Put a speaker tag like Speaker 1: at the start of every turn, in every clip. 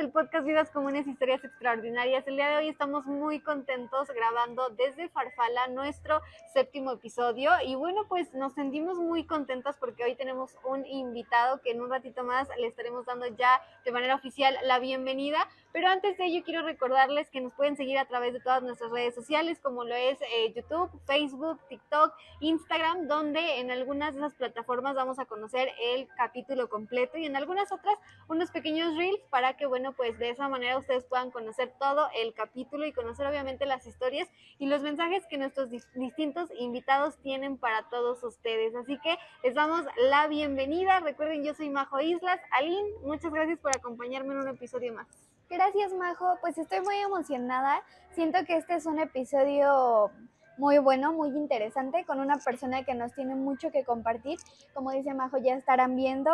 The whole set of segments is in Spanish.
Speaker 1: el podcast Vidas Comunes, Historias Extraordinarias. El día de hoy estamos muy contentos grabando desde Farfala nuestro 7º episodio y bueno, pues nos sentimos muy contentas porque hoy tenemos un invitado que en un ratito más le estaremos dando ya de manera oficial la bienvenida. Pero antes de ello quiero recordarles que nos pueden seguir a través de todas nuestras redes sociales como lo es YouTube, Facebook, TikTok, Instagram, donde en algunas de esas plataformas vamos a conocer el capítulo completo y en algunas otras unos pequeños reels para que, bueno, pues de esa manera ustedes puedan conocer todo el capítulo y conocer obviamente las historias y los mensajes que nuestros distintos invitados tienen para todos ustedes. Así que les damos la bienvenida. Recuerden, yo soy Majo Islas. Aline, muchas gracias por acompañarme en un episodio más.
Speaker 2: Gracias, Majo. Pues estoy muy emocionada. Siento que este es un episodio muy bueno, muy interesante, con una persona que nos tiene mucho que compartir. Como dice Majo, ya estarán viendo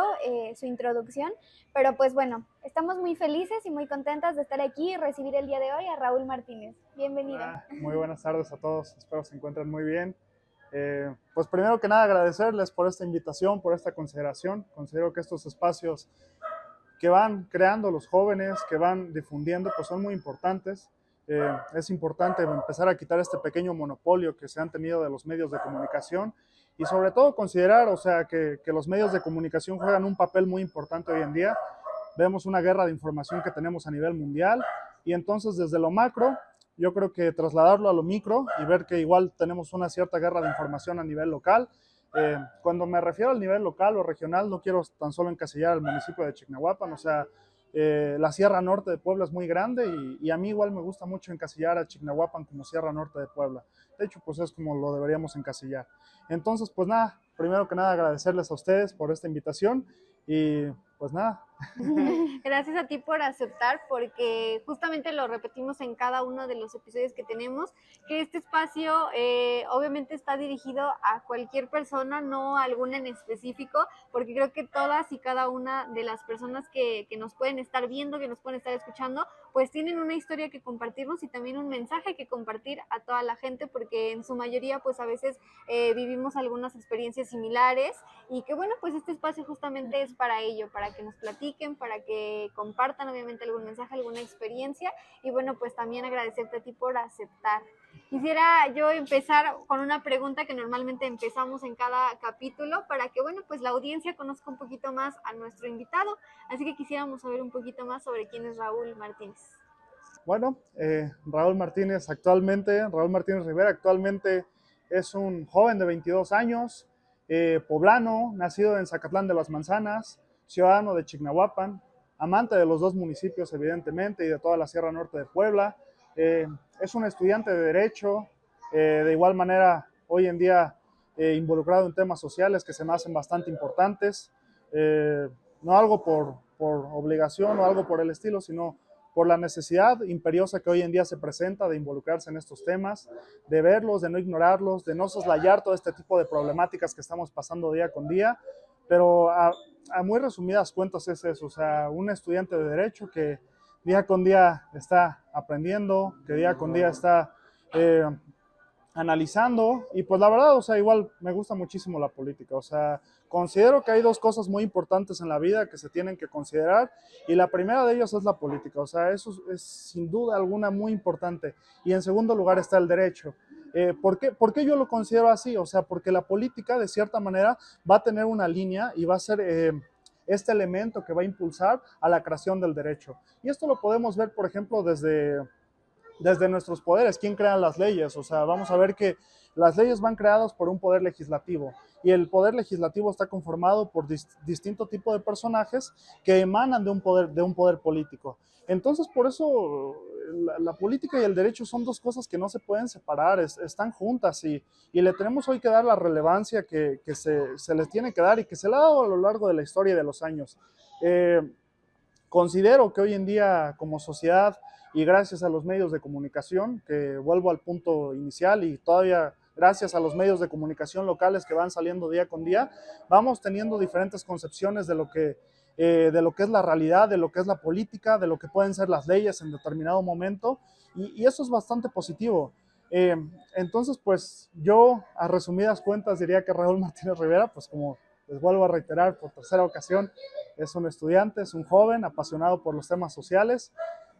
Speaker 2: su introducción. Pero pues bueno, estamos muy felices y muy contentas de estar aquí y recibir el día de hoy a Raúl Martínez. Bienvenido.
Speaker 3: Muy buenas tardes a todos. Espero se encuentren muy bien. Pues primero que nada agradecerles por esta invitación, por esta consideración. Considero que estos espacios que van creando los jóvenes, que van difundiendo, pues son muy importantes. Es importante empezar a quitar este pequeño monopolio que se han tenido de los medios de comunicación y sobre todo considerar, o sea, que los medios de comunicación juegan un papel muy importante hoy en día. Vemos una guerra de información que tenemos a nivel mundial y entonces desde lo macro, yo creo que trasladarlo a lo micro y ver que igual tenemos una cierta guerra de información a nivel local. Cuando me refiero al nivel local o regional, no quiero tan solo encasillar al municipio de Chignahuapan, o sea, la Sierra Norte de Puebla es muy grande y a mí igual me gusta mucho encasillar a Chignahuapan como Sierra Norte de Puebla. De hecho, pues es como lo deberíamos encasillar. Entonces, pues nada, primero que nada agradecerles a ustedes por esta invitación y pues nada.
Speaker 1: Gracias a ti por aceptar, porque justamente lo repetimos en cada uno de los episodios que tenemos, que este espacio obviamente está dirigido a cualquier persona, no a alguna en específico, porque creo que todas y cada una de las personas que nos pueden estar viendo, que nos pueden estar escuchando, pues tienen una historia que compartirnos y también un mensaje que compartir a toda la gente, porque en su mayoría pues a veces vivimos algunas experiencias similares y que bueno, pues este espacio justamente es para ello, para que nos platiquen, para que compartan obviamente algún mensaje, alguna experiencia y bueno, pues también agradecerte a ti por aceptar. Quisiera yo empezar con una pregunta que normalmente empezamos en cada capítulo para que, bueno, pues la audiencia conozca un poquito más a nuestro invitado, así que quisiéramos saber un poquito más sobre quién es Raúl Martínez.
Speaker 3: Bueno, Raúl Martínez Rivera actualmente es un joven de 22 años, poblano, nacido en Zacatlán de las Manzanas, ciudadano de Chignahuapan, amante de los dos municipios evidentemente y de toda la Sierra Norte de Puebla. Es un estudiante de Derecho, de igual manera hoy en día involucrado en temas sociales que se me hacen bastante importantes, no algo por obligación o algo por el estilo, sino por la necesidad imperiosa que hoy en día se presenta de involucrarse en estos temas, de verlos, de no ignorarlos, de no soslayar todo este tipo de problemáticas que estamos pasando día con día, pero a muy resumidas cuentas es eso, o sea, un estudiante de Derecho que día con día está aprendiendo, que día con día está analizando y pues la verdad, o sea, igual me gusta muchísimo la política, o sea, considero que hay dos cosas muy importantes en la vida que se tienen que considerar y la primera de ellas es la política, o sea, eso es sin duda alguna muy importante y en segundo lugar está el derecho. ¿Por qué yo lo considero así? O sea, porque la política de cierta manera va a tener una línea y va a ser este elemento que va a impulsar a la creación del derecho. Y esto lo podemos ver, por ejemplo, desde nuestros poderes, quién crea las leyes, o sea, vamos a ver que las leyes van creadas por un poder legislativo y el poder legislativo está conformado por distinto tipo de personajes que emanan de un poder político. Entonces, por eso la política y el derecho son dos cosas que no se pueden separar, están juntas y le tenemos hoy que dar la relevancia que se les tiene que dar y que se le ha dado a lo largo de la historia y de los años. Considero que hoy en día como sociedad y gracias a los medios de comunicación, que vuelvo al punto inicial y todavía gracias a los medios de comunicación locales que van saliendo día con día, vamos teniendo diferentes concepciones de lo que es la realidad, de lo que es la política, de lo que pueden ser las leyes en determinado momento y eso es bastante positivo. Entonces, pues yo a resumidas cuentas diría que Raúl Martínez Rivera, pues como les vuelvo a reiterar por tercera ocasión, es un estudiante, es un joven apasionado por los temas sociales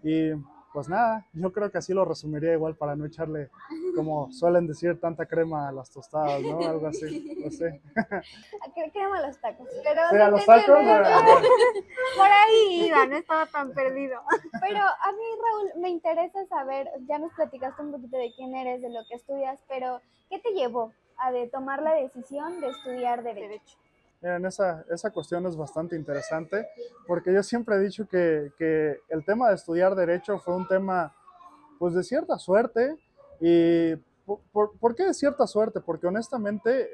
Speaker 3: y pues nada, yo creo que así lo resumiría igual para no echarle, como suelen decir, tanta crema a las tostadas, ¿no? Algo así, no sé.
Speaker 2: Crema a los tacos. Pero
Speaker 3: Sí, a los
Speaker 2: se entiende,
Speaker 3: tacos,
Speaker 1: Por ahí iba, no estaba tan perdido.
Speaker 2: Pero a mí, Raúl, me interesa saber, ya nos platicaste un poquito de quién eres, de lo que estudias, pero ¿qué te llevó a tomar la decisión de estudiar Derecho?
Speaker 3: miren, esa cuestión es bastante interesante porque yo siempre he dicho que el tema de estudiar Derecho fue un tema pues de cierta suerte. ¿Y por qué de cierta suerte? Porque honestamente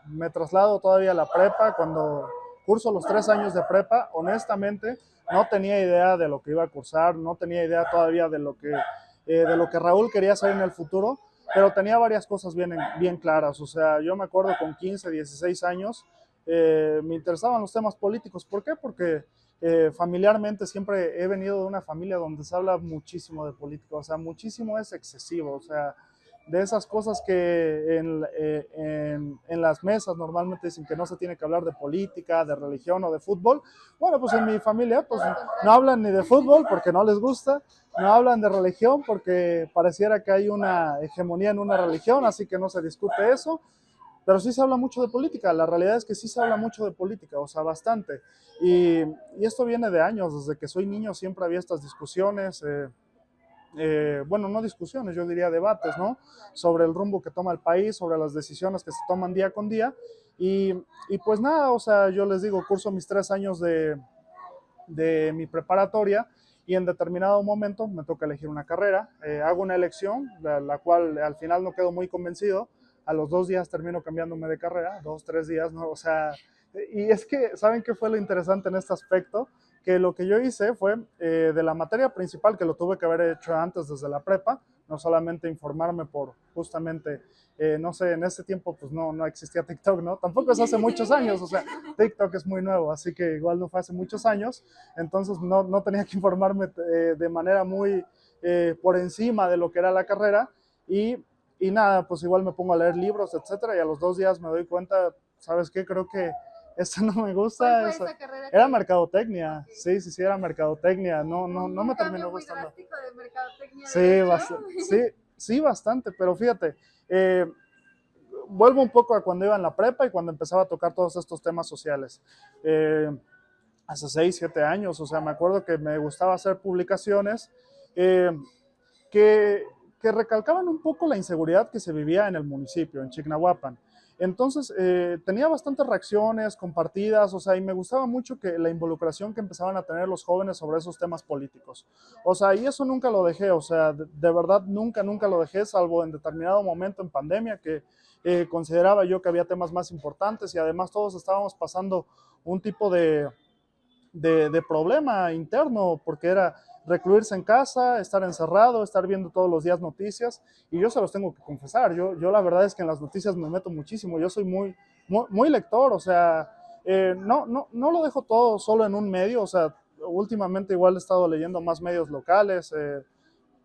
Speaker 3: me traslado todavía a la prepa, cuando curso los 3 años de prepa, honestamente no tenía idea de lo que iba a cursar, no tenía idea todavía de lo que Raúl quería hacer en el futuro, pero tenía varias cosas bien claras. O sea, yo me acuerdo con 15, 16 años, me interesaban los temas políticos. ¿Por qué? Porque familiarmente siempre he venido de una familia donde se habla muchísimo de política, o sea, muchísimo es excesivo, o sea, de esas cosas que en las mesas normalmente dicen que no se tiene que hablar de política, de religión o de fútbol. Bueno, pues en mi familia pues no hablan ni de fútbol porque no les gusta, no hablan de religión porque pareciera que hay una hegemonía en una religión, así que no se discute eso. Pero sí se habla mucho de política, la realidad es que sí se habla mucho de política, o sea, bastante. Y esto viene de años, desde que soy niño siempre había estas discusiones, bueno, no discusiones, yo diría debates, ¿no? Sobre el rumbo que toma el país, sobre las decisiones que se toman día con día. Y pues nada, o sea, yo les digo, curso mis 3 años de mi preparatoria y en determinado momento me toca elegir una carrera, hago una elección, la cual al final no quedo muy convencido, a los 2 días termino cambiándome de carrera, 2, 3 días, ¿no? O sea, y es que, ¿saben qué fue lo interesante en este aspecto? Que lo que yo hice fue, de la materia principal, que lo tuve que haber hecho antes desde la prepa, no solamente informarme por justamente, no sé, en ese tiempo pues no existía TikTok, ¿no? Tampoco es hace muchos años, o sea, TikTok es muy nuevo, así que igual no fue hace muchos años, entonces no tenía que informarme de manera muy por encima de lo que era la carrera y nada, pues igual me pongo a leer libros, etcétera, y a los 2 días me doy cuenta, ¿sabes qué? Creo que esto no me gusta.
Speaker 1: ¿Cuál fue esa carrera?
Speaker 3: Era mercadotecnia, sí, era mercadotecnia, no me terminó
Speaker 1: Muy
Speaker 3: gustando.
Speaker 1: drástico de mercadotecnia,
Speaker 3: Sí, sí, bastante, pero fíjate, vuelvo un poco a cuando iba en la prepa y cuando empezaba a tocar todos estos temas sociales. Hace 6, 7 años, o sea, me acuerdo que me gustaba hacer publicaciones eh, que, que recalcaban un poco la inseguridad que se vivía en el municipio, en Chignahuapan. Entonces, tenía bastantes reacciones compartidas, o sea, y me gustaba mucho que la involucración que empezaban a tener los jóvenes sobre esos temas políticos. O sea, y eso nunca lo dejé, o sea, de verdad nunca lo dejé, salvo en determinado momento en pandemia que consideraba yo que había temas más importantes y además todos estábamos pasando un tipo de problema interno, porque era recluirse en casa, estar encerrado, estar viendo todos los días noticias, y yo se los tengo que confesar, yo la verdad es que en las noticias me meto muchísimo, yo soy muy lector, o sea, no lo dejo todo solo en un medio, o sea, últimamente igual he estado leyendo más medios locales,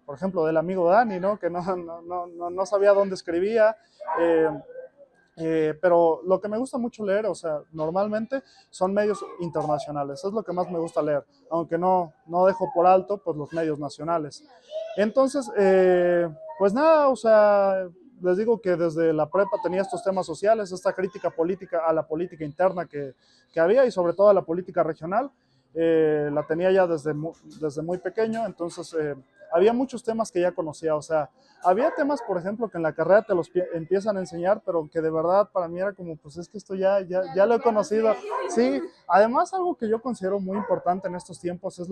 Speaker 3: por ejemplo, del amigo Dani, ¿no? Que no sabía dónde escribía, pero lo que me gusta mucho leer, o sea, normalmente son medios internacionales, es lo que más me gusta leer, aunque no dejo por alto pues los medios nacionales. Entonces, pues nada, o sea, les digo que desde la prepa tenía estos temas sociales, esta crítica política a la política interna que había y sobre todo a la política regional, la tenía ya desde muy pequeño, entonces había muchos temas que ya conocía, o sea, había temas, por ejemplo, que en la carrera te los empiezan a enseñar, pero que de verdad para mí era como, pues es que esto ya lo he conocido. Sí, además algo que yo considero muy importante en estos tiempos es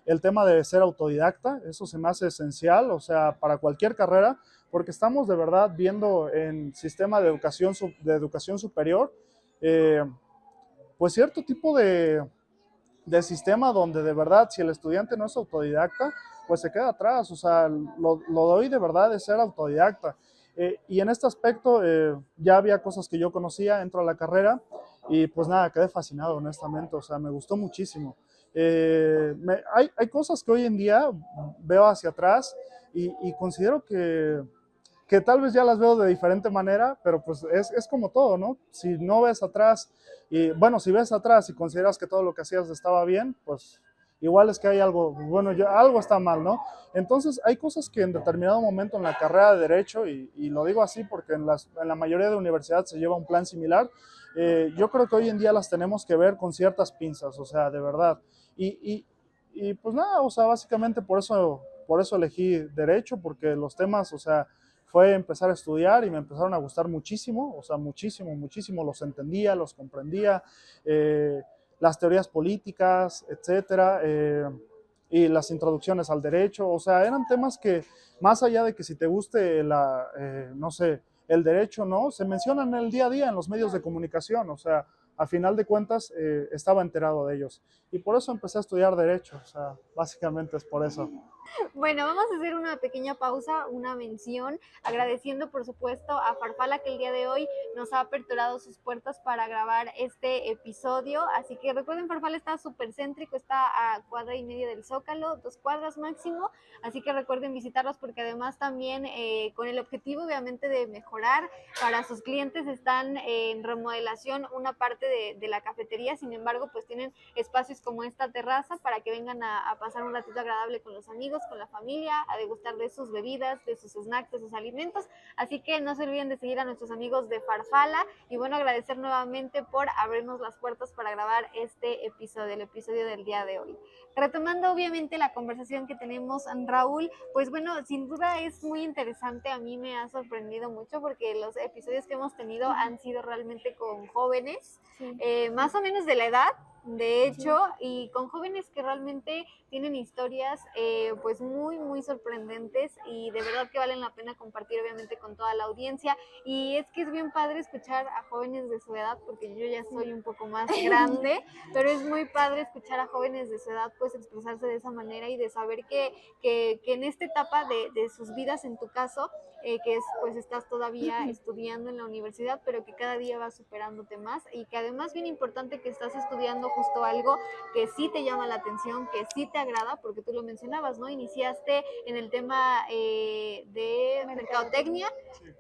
Speaker 3: el tema de ser autodidacta, eso se me hace esencial, o sea, para cualquier carrera, porque estamos de verdad viendo en sistema de educación superior, pues cierto tipo de sistema donde de verdad si el estudiante no es autodidacta, pues se queda atrás, o sea, lo doy de verdad de ser autodidacta. Y en este aspecto ya había cosas que yo conocía, entro a la carrera y pues nada, quedé fascinado honestamente, o sea, me gustó muchísimo. Hay cosas que hoy en día veo hacia atrás y considero que que tal vez ya las veo de diferente manera, pero pues es como todo, ¿no? Si no ves atrás, y bueno, si ves atrás y consideras que todo lo que hacías estaba bien, pues igual es que hay algo, bueno, algo está mal, ¿no? Entonces hay cosas que en determinado momento en la carrera de Derecho, y lo digo así porque en la mayoría de universidades se lleva un plan similar, yo creo que hoy en día las tenemos que ver con ciertas pinzas, o sea, de verdad. Y pues nada, o sea, básicamente por eso elegí Derecho, porque los temas, o sea, fue empezar a estudiar y me empezaron a gustar muchísimo, o sea, muchísimo, muchísimo, los entendía, los comprendía, las teorías políticas, etcétera, y las introducciones al derecho, o sea, eran temas que más allá de que si te guste no sé, el derecho, ¿no? Se mencionan en el día a día en los medios de comunicación, o sea, a final de cuentas estaba enterado de ellos. Y por eso empecé a estudiar derecho, o sea, básicamente es por eso.
Speaker 1: Bueno, vamos a hacer una pequeña pausa, una mención, agradeciendo por supuesto a Farfala que el día de hoy nos ha aperturado sus puertas para grabar este episodio. Así que recuerden, Farfala está súper céntrico, está a cuadra y media del Zócalo, 2 cuadras máximo. Así que recuerden visitarlos porque además también con el objetivo obviamente de mejorar para sus clientes están en remodelación una parte de la cafetería. Sin embargo, pues tienen espacios como esta terraza para que vengan a pasar un ratito agradable con los amigos, con la familia, a degustar de sus bebidas, de sus snacks, de sus alimentos. Así que no se olviden de seguir a nuestros amigos de Farfala y bueno, agradecer nuevamente por abrirnos las puertas para grabar este episodio, el episodio del día de hoy. Retomando obviamente la conversación que tenemos, Raúl, pues bueno, sin duda es muy interesante, a mí me ha sorprendido mucho porque los episodios que hemos tenido han sido realmente con jóvenes,
Speaker 2: Sí.
Speaker 1: más o menos de la edad, de hecho, y con jóvenes que realmente tienen historias pues muy, muy sorprendentes y de verdad que valen la pena compartir obviamente con toda la audiencia. Y es que es bien padre escuchar a jóvenes de su edad, porque yo ya soy un poco más grande, pero es muy padre escuchar a jóvenes de su edad pues expresarse de esa manera y de saber que en esta etapa de sus vidas, en tu caso, que es, pues estás todavía estudiando en la universidad, pero que cada día vas superándote más y que además bien importante que estás estudiando justo algo que sí te llama la atención, que sí te agrada, porque tú lo mencionabas, ¿no? Iniciaste en el tema de mercadotecnia,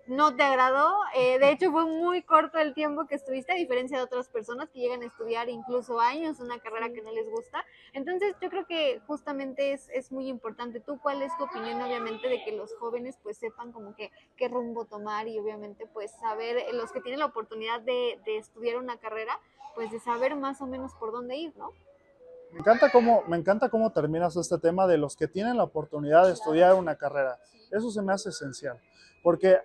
Speaker 1: no te agradó, de hecho fue muy corto el tiempo que estuviste, a diferencia de otras personas que llegan a estudiar incluso años una carrera que no les gusta. Entonces yo creo que justamente es muy importante. ¿Tú cuál es tu opinión, obviamente, de que los jóvenes pues sepan como que qué rumbo tomar y obviamente pues saber, los que tienen la oportunidad de estudiar una carrera, pues de saber más o menos por dónde ir, ¿no?
Speaker 3: Me encanta cómo terminas este tema de los que tienen la oportunidad de estudiar una carrera. Eso se me hace esencial, porque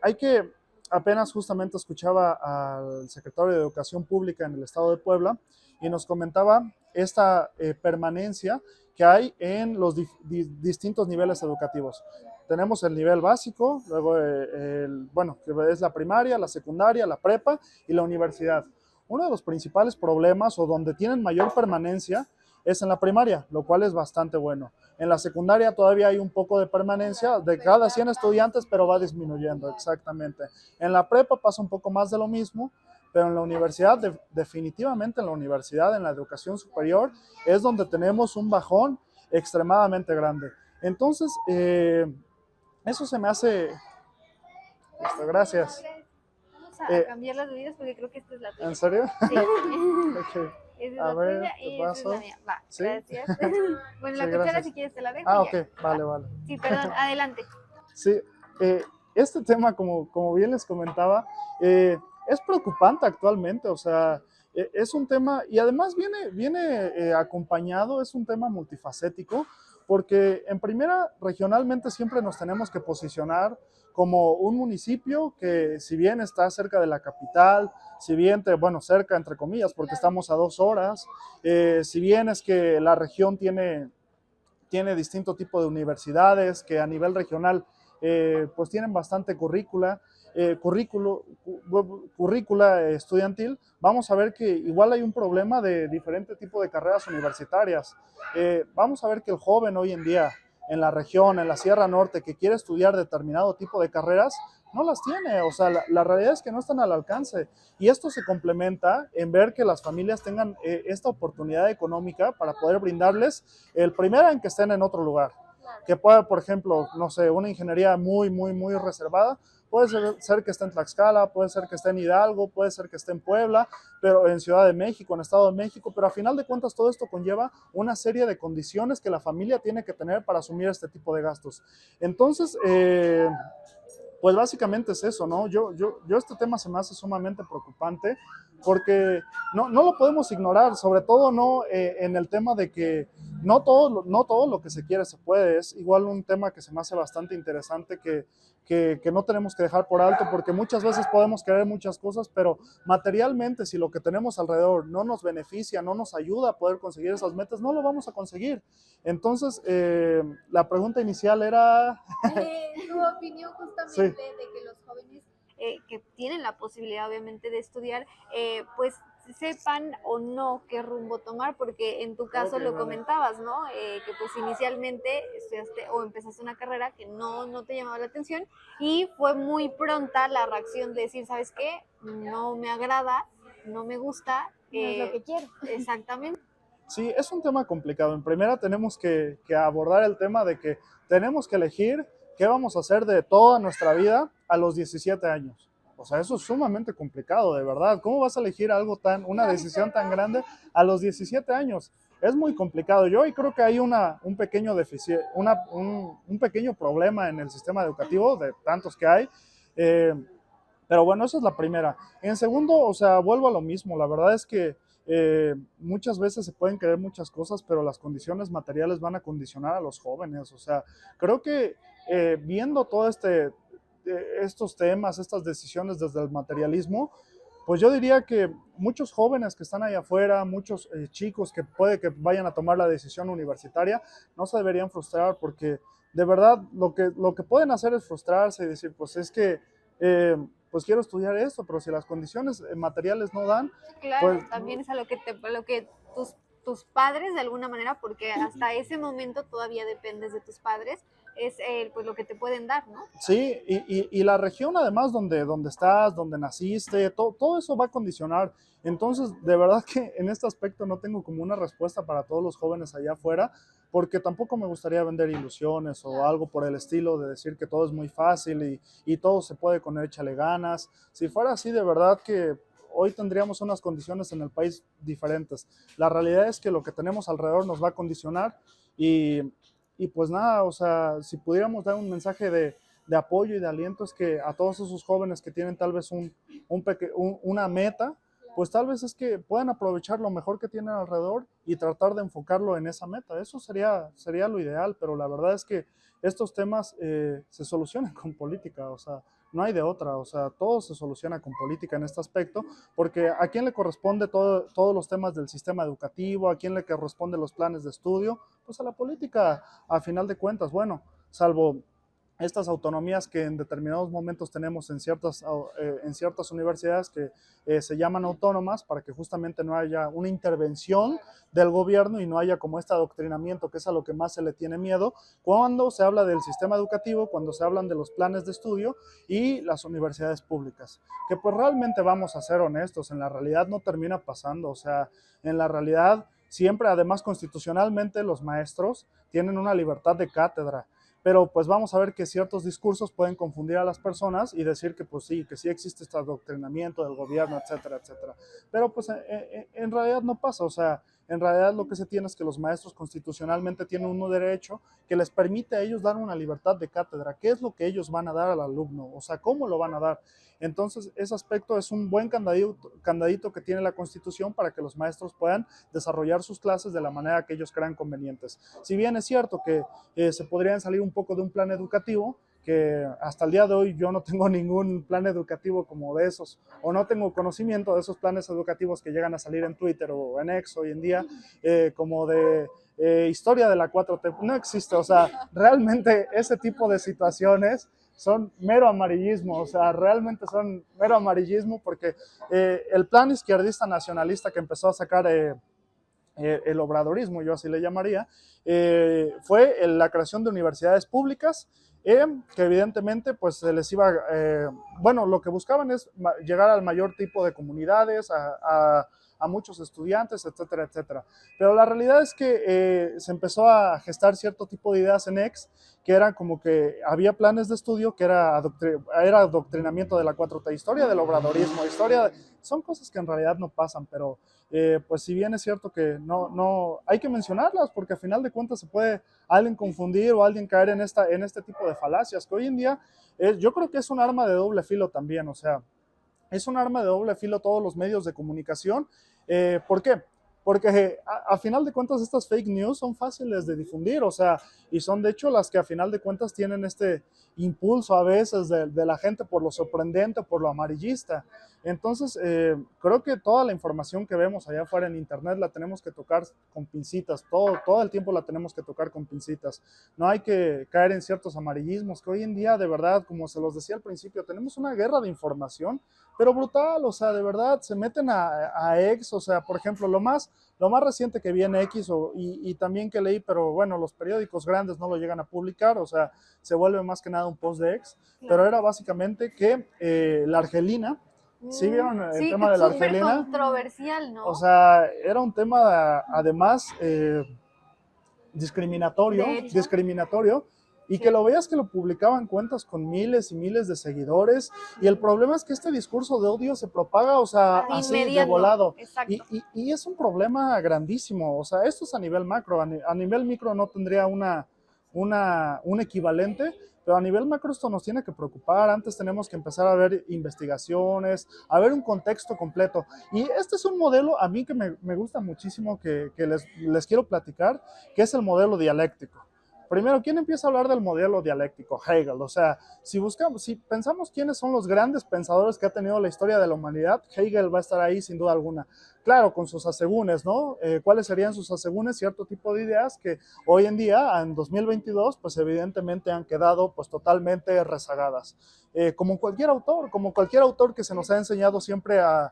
Speaker 3: apenas justamente escuchaba al secretario de Educación Pública en el estado de Puebla y nos comentaba esta permanencia que hay en los distintos niveles educativos. Tenemos el nivel básico, luego bueno, que es la primaria, la secundaria, la prepa y la universidad. Uno de los principales problemas o donde tienen mayor permanencia es en la primaria, lo cual es bastante bueno. En la secundaria todavía hay un poco de permanencia de cada 100 estudiantes, pero va disminuyendo, exactamente. En la prepa pasa un poco más de lo mismo, pero en la universidad, definitivamente en la universidad, en la educación superior, es donde tenemos un bajón extremadamente grande. Entonces, eso se me hace... Gracias.
Speaker 1: Vamos a cambiar las bebidas porque creo que esta es la tuya.
Speaker 3: ¿En serio?
Speaker 1: Sí.
Speaker 3: Okay.
Speaker 1: Esa es
Speaker 3: A
Speaker 1: la
Speaker 3: ver,
Speaker 1: tuya
Speaker 3: ¿qué
Speaker 1: y esa es
Speaker 3: pasó?
Speaker 1: la mía. Va,
Speaker 3: ¿Sí?
Speaker 1: gracias. Bueno, la
Speaker 3: Sí,
Speaker 1: cuchara
Speaker 3: gracias.
Speaker 1: si quieres te la dejo.
Speaker 3: Ah,
Speaker 1: y ya.
Speaker 3: ok, vale, vale.
Speaker 1: Sí, perdón, adelante.
Speaker 3: Sí, este tema, como bien les comentaba, es preocupante actualmente, o sea, es un tema, y además viene acompañado, es un tema multifacético, porque en primera, regionalmente siempre nos tenemos que posicionar como un municipio que si bien está cerca de la capital, si bien, bueno, cerca entre comillas, porque estamos a 2 horas, si bien es que la región tiene distinto tipo de universidades que a nivel regional pues tienen bastante currícula estudiantil, vamos a ver que igual hay un problema de diferente tipo de carreras universitarias. Vamos a ver que el joven hoy en día en la región, en la Sierra Norte, que quiere estudiar determinado tipo de carreras, no las tiene, o sea, la realidad es que no están al alcance. Y esto se complementa en ver que las familias tengan esta oportunidad económica para poder brindarles el primero en que estén en otro lugar. Que pueda, por ejemplo, no sé, una ingeniería muy, muy, muy reservada, puede ser que esté en Tlaxcala, puede ser que esté en Hidalgo, puede ser que esté en Puebla, pero en Ciudad de México, en Estado de México, pero a final de cuentas todo esto conlleva una serie de condiciones que la familia tiene que tener para asumir este tipo de gastos. Entonces, pues básicamente es eso, ¿no? Yo este tema se me hace sumamente preocupante porque no lo podemos ignorar, sobre todo no en el tema de que no todo lo que se quiere se puede. Es igual un tema que se me hace bastante interesante que no tenemos que dejar por alto, porque muchas veces podemos querer muchas cosas, pero materialmente si lo que tenemos alrededor no nos beneficia, no nos ayuda a poder conseguir esas metas, no lo vamos a conseguir. Entonces, la pregunta inicial era...
Speaker 1: Tu opinión justamente
Speaker 3: Sí.
Speaker 1: de que los jóvenes que tienen la posibilidad obviamente de estudiar, pues sepan o no qué rumbo tomar, porque en tu caso
Speaker 3: Ok,
Speaker 1: lo
Speaker 3: vale.
Speaker 1: comentabas, ¿no? Que pues inicialmente estudiaste o empezaste una carrera que no te llamaba la atención y fue muy pronta la reacción de decir, ¿sabes qué? No me agrada, no me gusta.
Speaker 2: No es lo que quiero.
Speaker 1: Exactamente.
Speaker 3: Sí, es un tema complicado. En primera tenemos que abordar el tema de que tenemos que elegir qué vamos a hacer de toda nuestra vida a los 17 años. O sea, eso es sumamente complicado, de verdad. ¿Cómo vas a elegir una decisión tan grande a los 17 años? Es muy complicado. Yo hoy creo que hay un pequeño un pequeño problema en el sistema educativo, de tantos que hay. Eh, pero bueno, esa es la primera. En segundo, o sea, vuelvo a lo mismo. La verdad es que muchas veces se pueden querer muchas cosas, pero las condiciones materiales van a condicionar a los jóvenes. O sea, creo que viendo todo estos temas, estas decisiones desde el materialismo, pues yo diría que muchos jóvenes que están ahí afuera, muchos chicos que puede que vayan a tomar la decisión universitaria, no se deberían frustrar porque de verdad lo que pueden hacer es frustrarse y decir, pues es que, pues quiero estudiar esto, pero si las condiciones materiales no dan,
Speaker 1: Claro,
Speaker 3: pues
Speaker 1: también es a lo que tus padres de alguna manera, porque hasta ese momento todavía dependes de tus padres, es pues lo que te pueden dar, ¿no?
Speaker 3: sí, y la región además donde estás, donde naciste, todo eso va a condicionar. Entonces, de verdad que en este aspecto no tengo como una respuesta para todos los jóvenes allá afuera, porque tampoco me gustaría vender ilusiones o algo por el estilo de decir que todo es muy fácil y todo se puede con échale ganas. Si fuera así, de verdad que hoy tendríamos unas condiciones en el país diferentes. La realidad es que lo que tenemos alrededor nos va a condicionar y, y pues nada, o sea, si pudiéramos dar un mensaje de apoyo y de aliento es que a todos esos jóvenes que tienen tal vez una meta, pues tal vez es que puedan aprovechar lo mejor que tienen alrededor y tratar de enfocarlo en esa meta. Eso sería lo ideal, pero la verdad es que estos temas se solucionan con política, o sea, no hay de otra, o sea, todo se soluciona con política en este aspecto, porque a quién le corresponde todos los temas del sistema educativo, a quién le corresponde los planes de estudio, pues a la política, a final de cuentas, bueno, salvo estas autonomías que en determinados momentos tenemos en ciertas universidades que se llaman autónomas para que justamente no haya una intervención del gobierno y no haya como este adoctrinamiento que es a lo que más se le tiene miedo cuando se habla del sistema educativo, cuando se hablan de los planes de estudio y las universidades públicas, que pues realmente vamos a ser honestos, en la realidad no termina pasando, o sea, en la realidad siempre además constitucionalmente los maestros tienen una libertad de cátedra, pero pues vamos a ver que ciertos discursos pueden confundir a las personas y decir que pues sí, que sí existe este adoctrinamiento del gobierno, etcétera, etcétera. Pero pues en realidad no pasa, o sea, en realidad lo que se tiene es que los maestros constitucionalmente tienen un derecho que les permite a ellos dar una libertad de cátedra. ¿Qué es lo que ellos van a dar al alumno? O sea, ¿cómo lo van a dar? Entonces, ese aspecto es un buen candadito que tiene la Constitución para que los maestros puedan desarrollar sus clases de la manera que ellos crean convenientes. Si bien es cierto que se podrían salir un poco de un plan educativo, que hasta el día de hoy yo no tengo ningún plan educativo como de esos, o no tengo conocimiento de esos planes educativos que llegan a salir en Twitter o en X hoy en día, como de historia de la 4T, no existe, o sea, realmente ese tipo de situaciones son mero amarillismo, o sea, realmente son mero amarillismo porque el plan izquierdista nacionalista que empezó a sacar el obradorismo, yo así le llamaría, fue la creación de universidades públicas que evidentemente pues se les iba, bueno, lo que buscaban es llegar al mayor tipo de comunidades, a muchos estudiantes, etcétera, etcétera. Pero la realidad es que se empezó a gestar cierto tipo de ideas en X, que eran como que había planes de estudio que era adoctrinamiento de la 4T, historia del obradorismo, son cosas que en realidad no pasan, pero pues si bien es cierto que no hay que mencionarlas, porque a final de cuentas se puede alguien confundir o alguien caer en este tipo de falacias, que hoy en día yo creo que es un arma de doble filo también, o sea, es un arma de doble filo todos los medios de comunicación. ¿Por qué? Porque a final de cuentas estas fake news son fáciles de difundir, o sea, y son de hecho las que a final de cuentas tienen este impulso a veces de la gente por lo sorprendente, por lo amarillista. Entonces, creo que toda la información que vemos allá afuera en internet la tenemos que tocar con pincitas, todo el tiempo la tenemos que tocar con pincitas. No hay que caer en ciertos amarillismos, que hoy en día, de verdad, como se los decía al principio, tenemos una guerra de información, pero brutal, o sea, de verdad, se meten a X, o sea, por ejemplo, lo más reciente que vi en X y también que leí, pero bueno, los periódicos grandes no lo llegan a publicar, o sea, se vuelve más que nada un post de X, pero era básicamente que la Argelina, ¿sí vieron el
Speaker 1: sí,
Speaker 3: tema de la
Speaker 1: súper
Speaker 3: Argelina?
Speaker 1: controversial, ¿no?
Speaker 3: O sea, era un tema además discriminatorio, y que lo veas que lo publicaban cuentas con miles y miles de seguidores, y el problema es que este discurso de odio se propaga, o sea, así de volado, y es un problema grandísimo, o sea, esto es a nivel macro, a nivel micro no tendría un equivalente, pero a nivel macro esto nos tiene que preocupar. Antes tenemos que empezar a ver investigaciones, a ver un contexto completo. Y este es un modelo a mí que me gusta muchísimo, que les quiero platicar, que es el modelo dialéctico. Primero, ¿quién empieza a hablar del modelo dialéctico? Hegel. O sea, si pensamos quiénes son los grandes pensadores que ha tenido la historia de la humanidad, Hegel va a estar ahí sin duda alguna. Claro, con sus asegúnes, ¿no? ¿Cuáles serían sus asegúnes? Cierto tipo de ideas que hoy en día, en 2022, pues evidentemente han quedado pues totalmente rezagadas. Como cualquier autor que se nos ha enseñado siempre a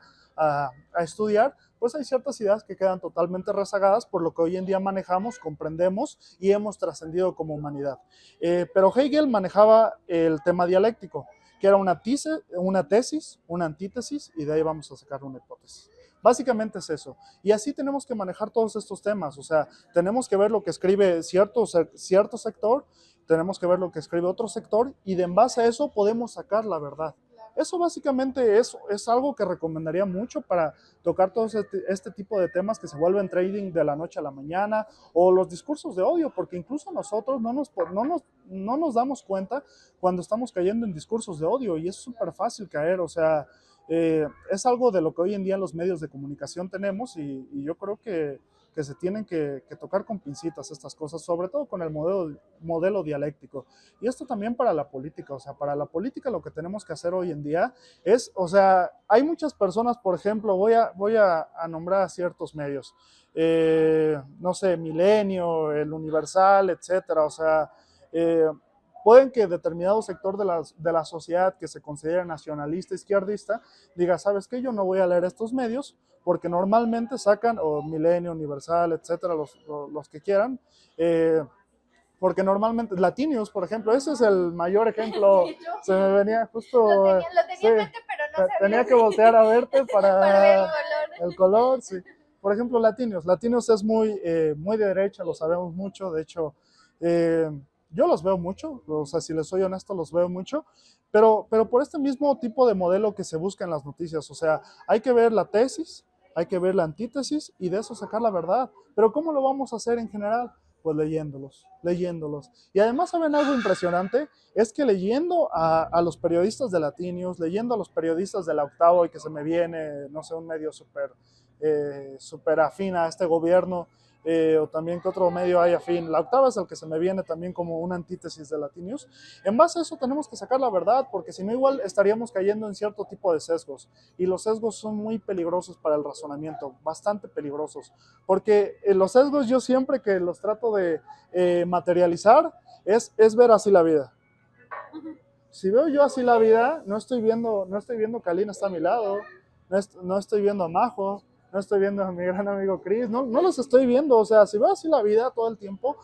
Speaker 3: estudiar, pues hay ciertas ideas que quedan totalmente rezagadas por lo que hoy en día manejamos, comprendemos y hemos trascendido como humanidad. Pero Hegel manejaba el tema dialéctico, que era una tesis, una antítesis, y de ahí vamos a sacar una hipótesis. Básicamente es eso. Y así tenemos que manejar todos estos temas. O sea, tenemos que ver lo que escribe cierto sector, tenemos que ver lo que escribe otro sector, y en base a eso podemos sacar la verdad. Eso básicamente es algo que recomendaría mucho para tocar todo este tipo de temas que se vuelven trading de la noche a la mañana, o los discursos de odio, porque incluso nosotros no nos damos cuenta cuando estamos cayendo en discursos de odio, y es súper fácil caer. O sea, es algo de lo que hoy en día los medios de comunicación tenemos, y yo creo que se tienen que tocar con pincitas estas cosas, sobre todo con el modelo dialéctico. Y esto también para la política, o sea, para la política lo que tenemos que hacer hoy en día es, o sea, hay muchas personas, por ejemplo, voy a nombrar a ciertos medios, no sé, Milenio, El Universal, etcétera, o sea, pueden que determinado sector de la sociedad que se considera nacionalista, izquierdista, diga, ¿sabes qué? Yo no voy a leer estos medios, porque normalmente sacan, o Milenio, Universal, etcétera, los que quieran, porque normalmente, Latinius, por ejemplo, ese es el mayor ejemplo, se me venía justo...
Speaker 2: Lo tenía en mente, pero no sabía.
Speaker 3: Tenía que voltear a verte para
Speaker 2: ver
Speaker 3: el color, sí. Por ejemplo, Latinius es muy de derecha, lo sabemos mucho, de hecho, yo los veo mucho, o sea, si les soy honesto, los veo mucho, pero por este mismo tipo de modelo que se busca en las noticias, o sea, hay que ver la tesis, hay que ver la antítesis y de eso sacar la verdad. Pero ¿cómo lo vamos a hacer en general? Pues leyéndolos. Y además, ¿saben algo impresionante? Es que leyendo a los periodistas de Latinius, leyendo a los periodistas de La Octavo, y que se me viene, no sé, un medio súper afín a este gobierno, o también que otro medio hay afín. La Octava es el que se me viene también como una antítesis de Latinius. En base a eso tenemos que sacar la verdad, porque si no igual estaríamos cayendo en cierto tipo de sesgos, y los sesgos son muy peligrosos para el razonamiento, bastante peligrosos, porque los sesgos yo siempre que los trato de materializar es ver así la vida. Si veo yo así la vida, no estoy viendo que Alina está a mi lado, no estoy viendo a Majo, no estoy viendo a mi gran amigo Chris, no los estoy viendo. O sea, si veo así la vida todo el tiempo,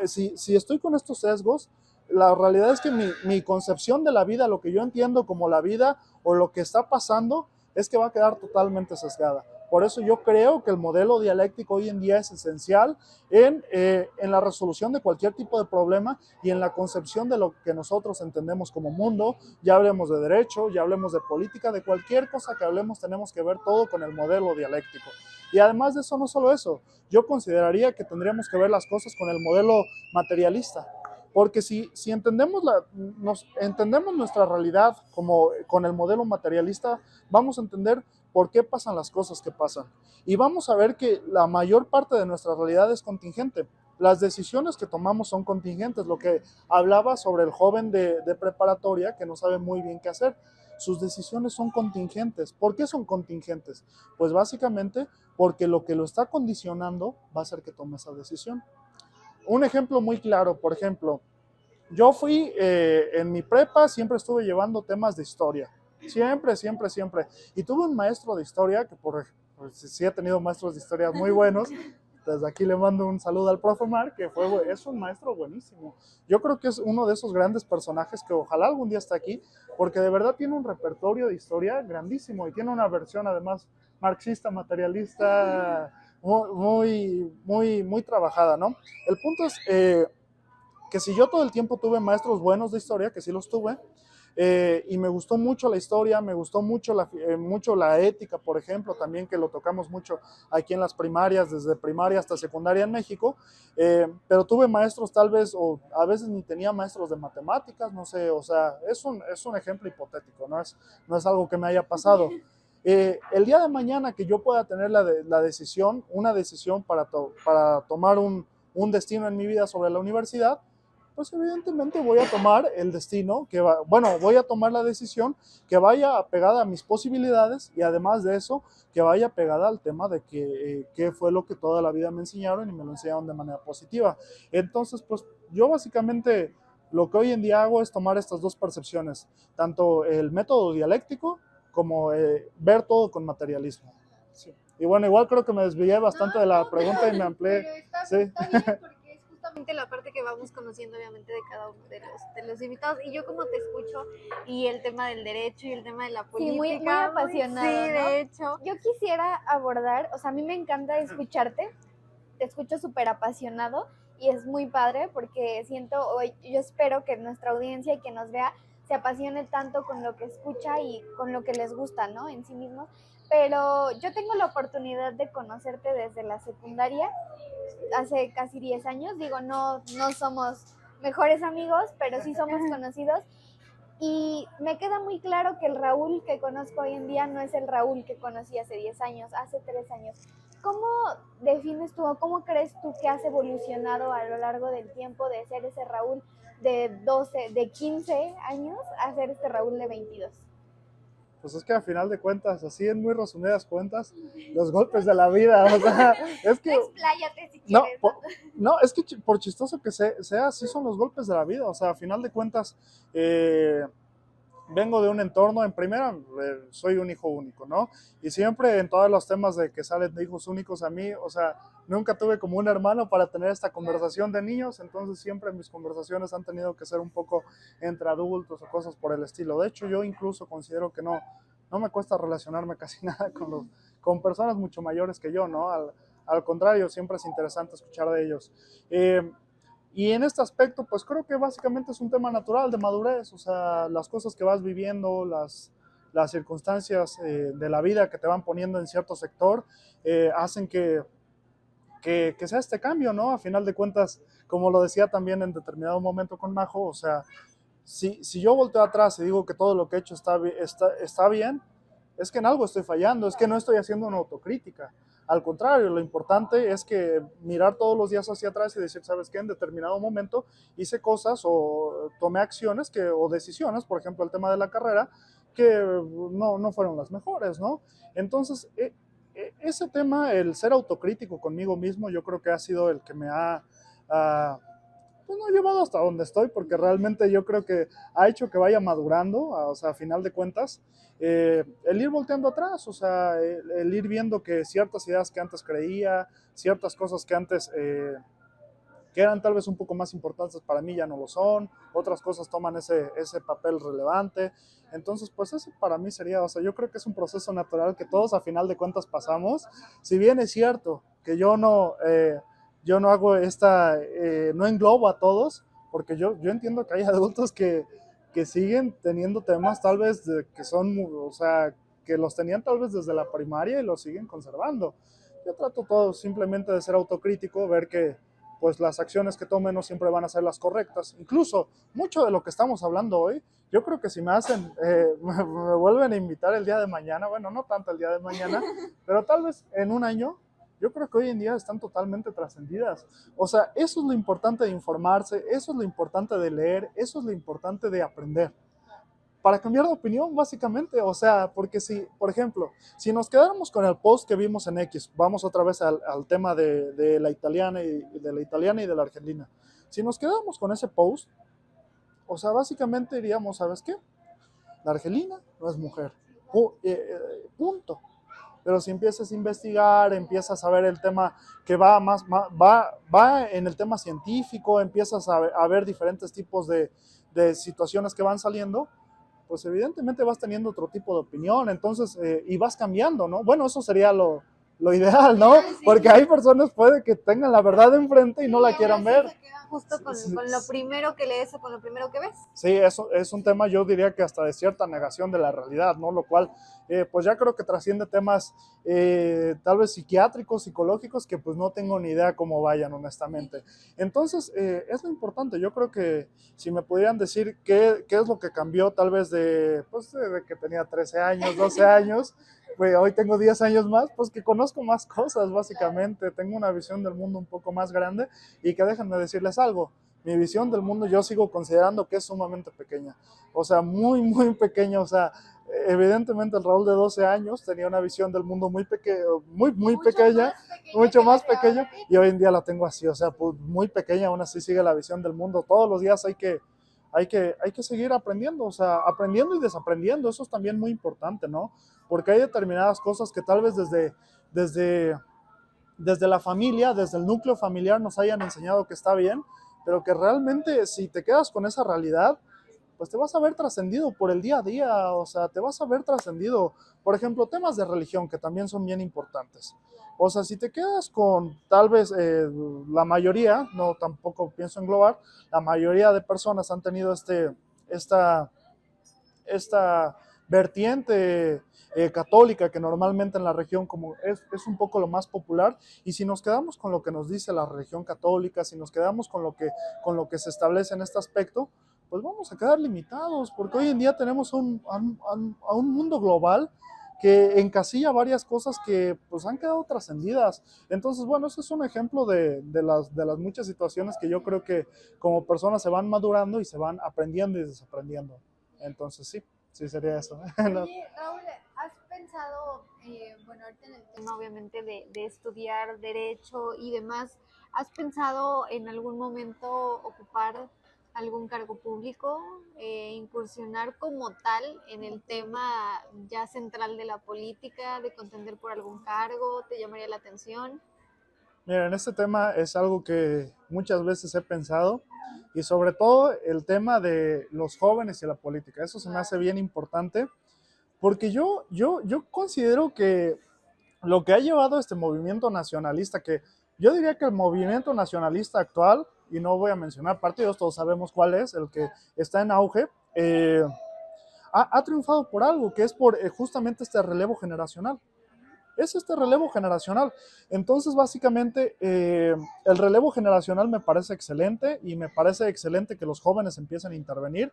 Speaker 3: si estoy con estos sesgos, la realidad es que mi concepción de la vida, lo que yo entiendo como la vida o lo que está pasando, es que va a quedar totalmente sesgada. Por eso yo creo que el modelo dialéctico hoy en día es esencial en la resolución de cualquier tipo de problema y en la concepción de lo que nosotros entendemos como mundo. Ya hablemos de derecho, ya hablemos de política, de cualquier cosa que hablemos tenemos que ver todo con el modelo dialéctico. Y además de eso, no solo eso, yo consideraría que tendríamos que ver las cosas con el modelo materialista. Porque si entendemos, entendemos nuestra realidad como con el modelo materialista, vamos a entender por qué pasan las cosas que pasan. Y vamos a ver que la mayor parte de nuestra realidad es contingente. Las decisiones que tomamos son contingentes. Lo que hablaba sobre el joven de preparatoria que no sabe muy bien qué hacer. Sus decisiones son contingentes. ¿Por qué son contingentes? Pues básicamente porque lo que lo está condicionando va a hacer que tome esa decisión. Un ejemplo muy claro, por ejemplo, yo fui en mi prepa, siempre estuve llevando temas de historia. Siempre, siempre, siempre. Y tuve un maestro de historia, que sí he tenido maestros de historia muy buenos. Desde aquí le mando un saludo al profe Mar, que es un maestro buenísimo. Yo creo que es uno de esos grandes personajes que ojalá algún día esté aquí, porque de verdad tiene un repertorio de historia grandísimo y tiene una versión además marxista, materialista, muy, muy, muy trabajada, ¿no? El punto es que si yo todo el tiempo tuve maestros buenos de historia, que sí los tuve, y me gustó mucho la historia, me gustó mucho la ética, por ejemplo, también que lo tocamos mucho aquí en las primarias, desde primaria hasta secundaria en México, pero tuve maestros tal vez, o a veces ni tenía maestros de matemáticas, no sé, o sea, es un ejemplo hipotético, no es algo que me haya pasado. El día de mañana que yo pueda tener la decisión, una decisión para tomar un destino en mi vida sobre la universidad, pues evidentemente voy a tomar el destino voy a tomar la decisión que vaya pegada a mis posibilidades y además de eso, que vaya pegada al tema de qué fue lo que toda la vida me enseñaron y me lo enseñaron de manera positiva. Entonces, pues yo básicamente lo que hoy en día hago es tomar estas dos percepciones, tanto el método dialéctico como ver todo con materialismo. Sí. Y bueno, igual creo que me desvié bastante de la pregunta y me amplié.
Speaker 1: Pero está bien porque es justamente la parte que vamos conociendo obviamente de cada uno de los invitados. Y yo como te escucho y el tema del derecho y el tema de la política.
Speaker 2: Sí, muy apasionado,
Speaker 1: sí,
Speaker 2: ¿no?
Speaker 1: de hecho.
Speaker 2: Yo quisiera abordar, o sea, a mí me encanta escucharte, te escucho súper apasionado y es muy padre porque yo espero que nuestra audiencia y que nos vea se apasione tanto con lo que escucha y con lo que les gusta, ¿no? En sí mismos. Pero yo tengo la oportunidad de conocerte desde la secundaria, hace casi 10 años. Digo, no somos mejores amigos, pero sí somos conocidos. Y me queda muy claro que el Raúl que conozco hoy en día no es el Raúl que conocí hace 10 años, hace 3 años. ¿Cómo defines tú o cómo crees tú que has evolucionado a lo largo del tiempo de ser ese Raúl de 12, de 15 años a ser este Raúl de 22?
Speaker 3: Pues es que a final de cuentas, así en muy resumidas cuentas, los golpes de la vida, o sea, es que...
Speaker 2: Expláyate si quieres.
Speaker 3: No, es que por chistoso que sea, así son los golpes de la vida, o sea, a final de cuentas, vengo de un entorno, en primera, soy un hijo único, ¿no? Y siempre en todos los temas de que salen de hijos únicos a mí, o sea, nunca tuve como un hermano para tener esta conversación de niños, entonces siempre mis conversaciones han tenido que ser un poco entre adultos o cosas por el estilo. De hecho, yo incluso considero que no me cuesta relacionarme casi nada con personas mucho mayores que yo, ¿no? Al contrario, siempre es interesante escuchar de ellos. Y en este aspecto, pues creo que básicamente es un tema natural de madurez, o sea, las cosas que vas viviendo, las circunstancias de la vida que te van poniendo en cierto sector, hacen que sea este cambio, ¿no? A final de cuentas, como lo decía también en determinado momento con Majo, o sea, si yo volteo atrás y digo que todo lo que he hecho está bien, es que en algo estoy fallando, es que no estoy haciendo una autocrítica. Al contrario, lo importante es que mirar todos los días hacia atrás y decir, ¿sabes qué? En determinado momento hice cosas o tomé acciones o decisiones, por ejemplo, el tema de la carrera, que no fueron las mejores, ¿no? Entonces, ese tema, el ser autocrítico conmigo mismo, yo creo que ha sido el que me ha pues no he llevado hasta donde estoy, porque realmente yo creo que ha hecho que vaya madurando, o sea, a final de cuentas, el ir volteando atrás, o sea, el ir viendo que ciertas ideas que antes creía, ciertas cosas que antes que eran tal vez un poco más importantes para mí ya no lo son, otras cosas toman ese papel relevante. Entonces, pues eso para mí sería, o sea, yo creo que es un proceso natural que todos a final de cuentas pasamos. Si bien es cierto que yo no hago no englobo a todos, porque yo entiendo que hay adultos que siguen teniendo temas tal vez que son, o sea, que los tenían tal vez desde la primaria y los siguen conservando. Yo trato todo simplemente de ser autocrítico, ver que pues las acciones que tomen no siempre van a ser las correctas. Incluso mucho de lo que estamos hablando hoy, yo creo que si me hacen, me vuelven a invitar el día de mañana, bueno, no tanto el día de mañana, pero tal vez en un año, yo creo que hoy en día están totalmente trascendidas. O sea, eso es lo importante de informarse, eso es lo importante de leer, eso es lo importante de aprender. Para cambiar de opinión, básicamente, o sea, porque si, por ejemplo, si nos quedáramos con el post que vimos en X, vamos otra vez al tema de la italiana y de la argentina. Si nos quedáramos con ese post, o sea, básicamente diríamos, ¿sabes qué? La argelina no es mujer. Punto. Pero si empiezas a investigar, empiezas a ver el tema que va en el tema científico, empiezas a ver diferentes tipos de situaciones que van saliendo, pues evidentemente vas teniendo otro tipo de opinión, entonces, y vas cambiando, ¿no? Bueno, eso sería lo ideal, ¿no? Porque hay personas puede que tengan la verdad enfrente y no la quieran ver.
Speaker 1: Justo con lo primero que lees o con lo primero que ves.
Speaker 3: Sí, eso es un tema, yo diría que hasta de cierta negación de la realidad, ¿no? Lo cual, pues ya creo que trasciende temas tal vez psiquiátricos, psicológicos, que pues no tengo ni idea cómo vayan, honestamente. Entonces, es lo importante, yo creo que si me pudieran decir qué es lo que cambió tal vez de que tenía 13 años, 12 años, pues hoy tengo 10 años más, pues que conozco más cosas, básicamente, tengo una visión del mundo un poco más grande y que déjenme decirles algo, mi visión del mundo yo sigo considerando que es sumamente pequeña, o sea, muy, muy pequeña, o sea, evidentemente el Raúl de 12 años tenía una visión del mundo muy pequeña, muy pequeña, mucho más pequeña, y hoy en día la tengo así, o sea, pues muy pequeña, aún así sigue la visión del mundo, todos los días hay que seguir aprendiendo, o sea, aprendiendo y desaprendiendo, eso es también muy importante, ¿no? Porque hay determinadas cosas que tal vez desde la familia, desde el núcleo familiar nos hayan enseñado que está bien, pero que realmente si te quedas con esa realidad, pues te vas a ver trascendido por el día a día, o sea, te vas a ver trascendido, por ejemplo, temas de religión que también son bien importantes. O sea, si te quedas con tal vez la mayoría, no tampoco pienso englobar, la mayoría de personas han tenido esta vertiente católica que normalmente en la región como es un poco lo más popular, y si nos quedamos con lo que nos dice la religión católica, si nos quedamos con lo que se establece en este aspecto, pues vamos a quedar limitados, porque hoy en día tenemos a un mundo global que encasilla varias cosas que pues han quedado trascendidas. Entonces, bueno, ese es un ejemplo de las muchas situaciones que yo creo que como personas se van madurando y se van aprendiendo y desaprendiendo. Entonces, sí sería eso.
Speaker 1: No. Oye, Raúl, ¿has pensado, bueno, ahorita en el tema obviamente de estudiar derecho y demás, ¿has pensado en algún momento ocupar algún cargo público, incursionar como tal en el tema ya central de la política, de contender por algún cargo? ¿Te llamaría la atención?
Speaker 3: Mira, en este tema es algo que muchas veces he pensado, y sobre todo el tema de los jóvenes y la política. Eso se me hace bien importante, porque yo considero que lo que ha llevado a este movimiento nacionalista, que yo diría que el movimiento nacionalista actual, y no voy a mencionar partidos, todos sabemos cuál es, el que está en auge, ha triunfado por algo, que es por justamente este relevo generacional. Es este relevo generacional. Entonces, básicamente, el relevo generacional me parece excelente, y me parece excelente que los jóvenes empiecen a intervenir.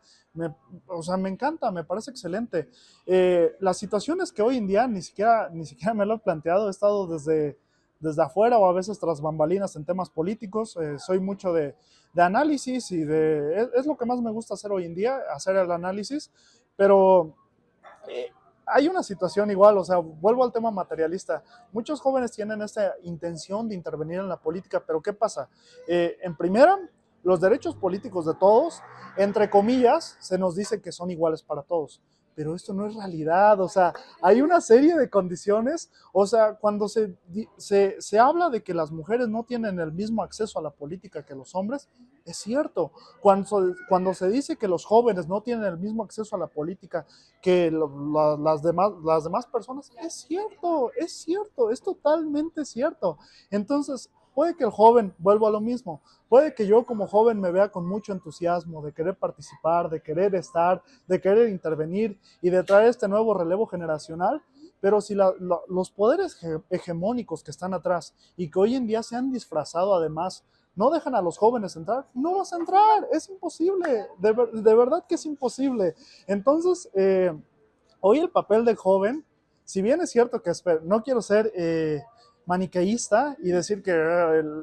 Speaker 3: O sea, me encanta, me parece excelente. Las situaciones que hoy en día ni siquiera me lo he planteado, he estado desde afuera o a veces tras bambalinas en temas políticos. Soy mucho de análisis y es lo que más me gusta hacer hoy en día, hacer el análisis, pero hay una situación igual, o sea, vuelvo al tema materialista. Muchos jóvenes tienen esta intención de intervenir en la política, pero ¿qué pasa? En primera, los derechos políticos de todos, entre comillas, se nos dice que son iguales para todos. pero esto no es realidad, o sea, hay una serie de condiciones, o sea, cuando se habla de que las mujeres no tienen el mismo acceso a la política que los hombres, es cierto. Cuando se dice que los jóvenes no tienen el mismo acceso a la política que las demás personas, es cierto, es totalmente cierto. Entonces, puede que el joven vuelva a lo mismo, puede que yo como joven me vea con mucho entusiasmo de querer participar, de querer estar, de querer intervenir y de traer este nuevo relevo generacional, pero si los poderes hegemónicos que están atrás y que hoy en día se han disfrazado además, no dejan a los jóvenes entrar, no vas a entrar, es imposible, de verdad que es imposible. Entonces, hoy el papel del joven, si bien es cierto que no quiero ser maniqueísta y decir que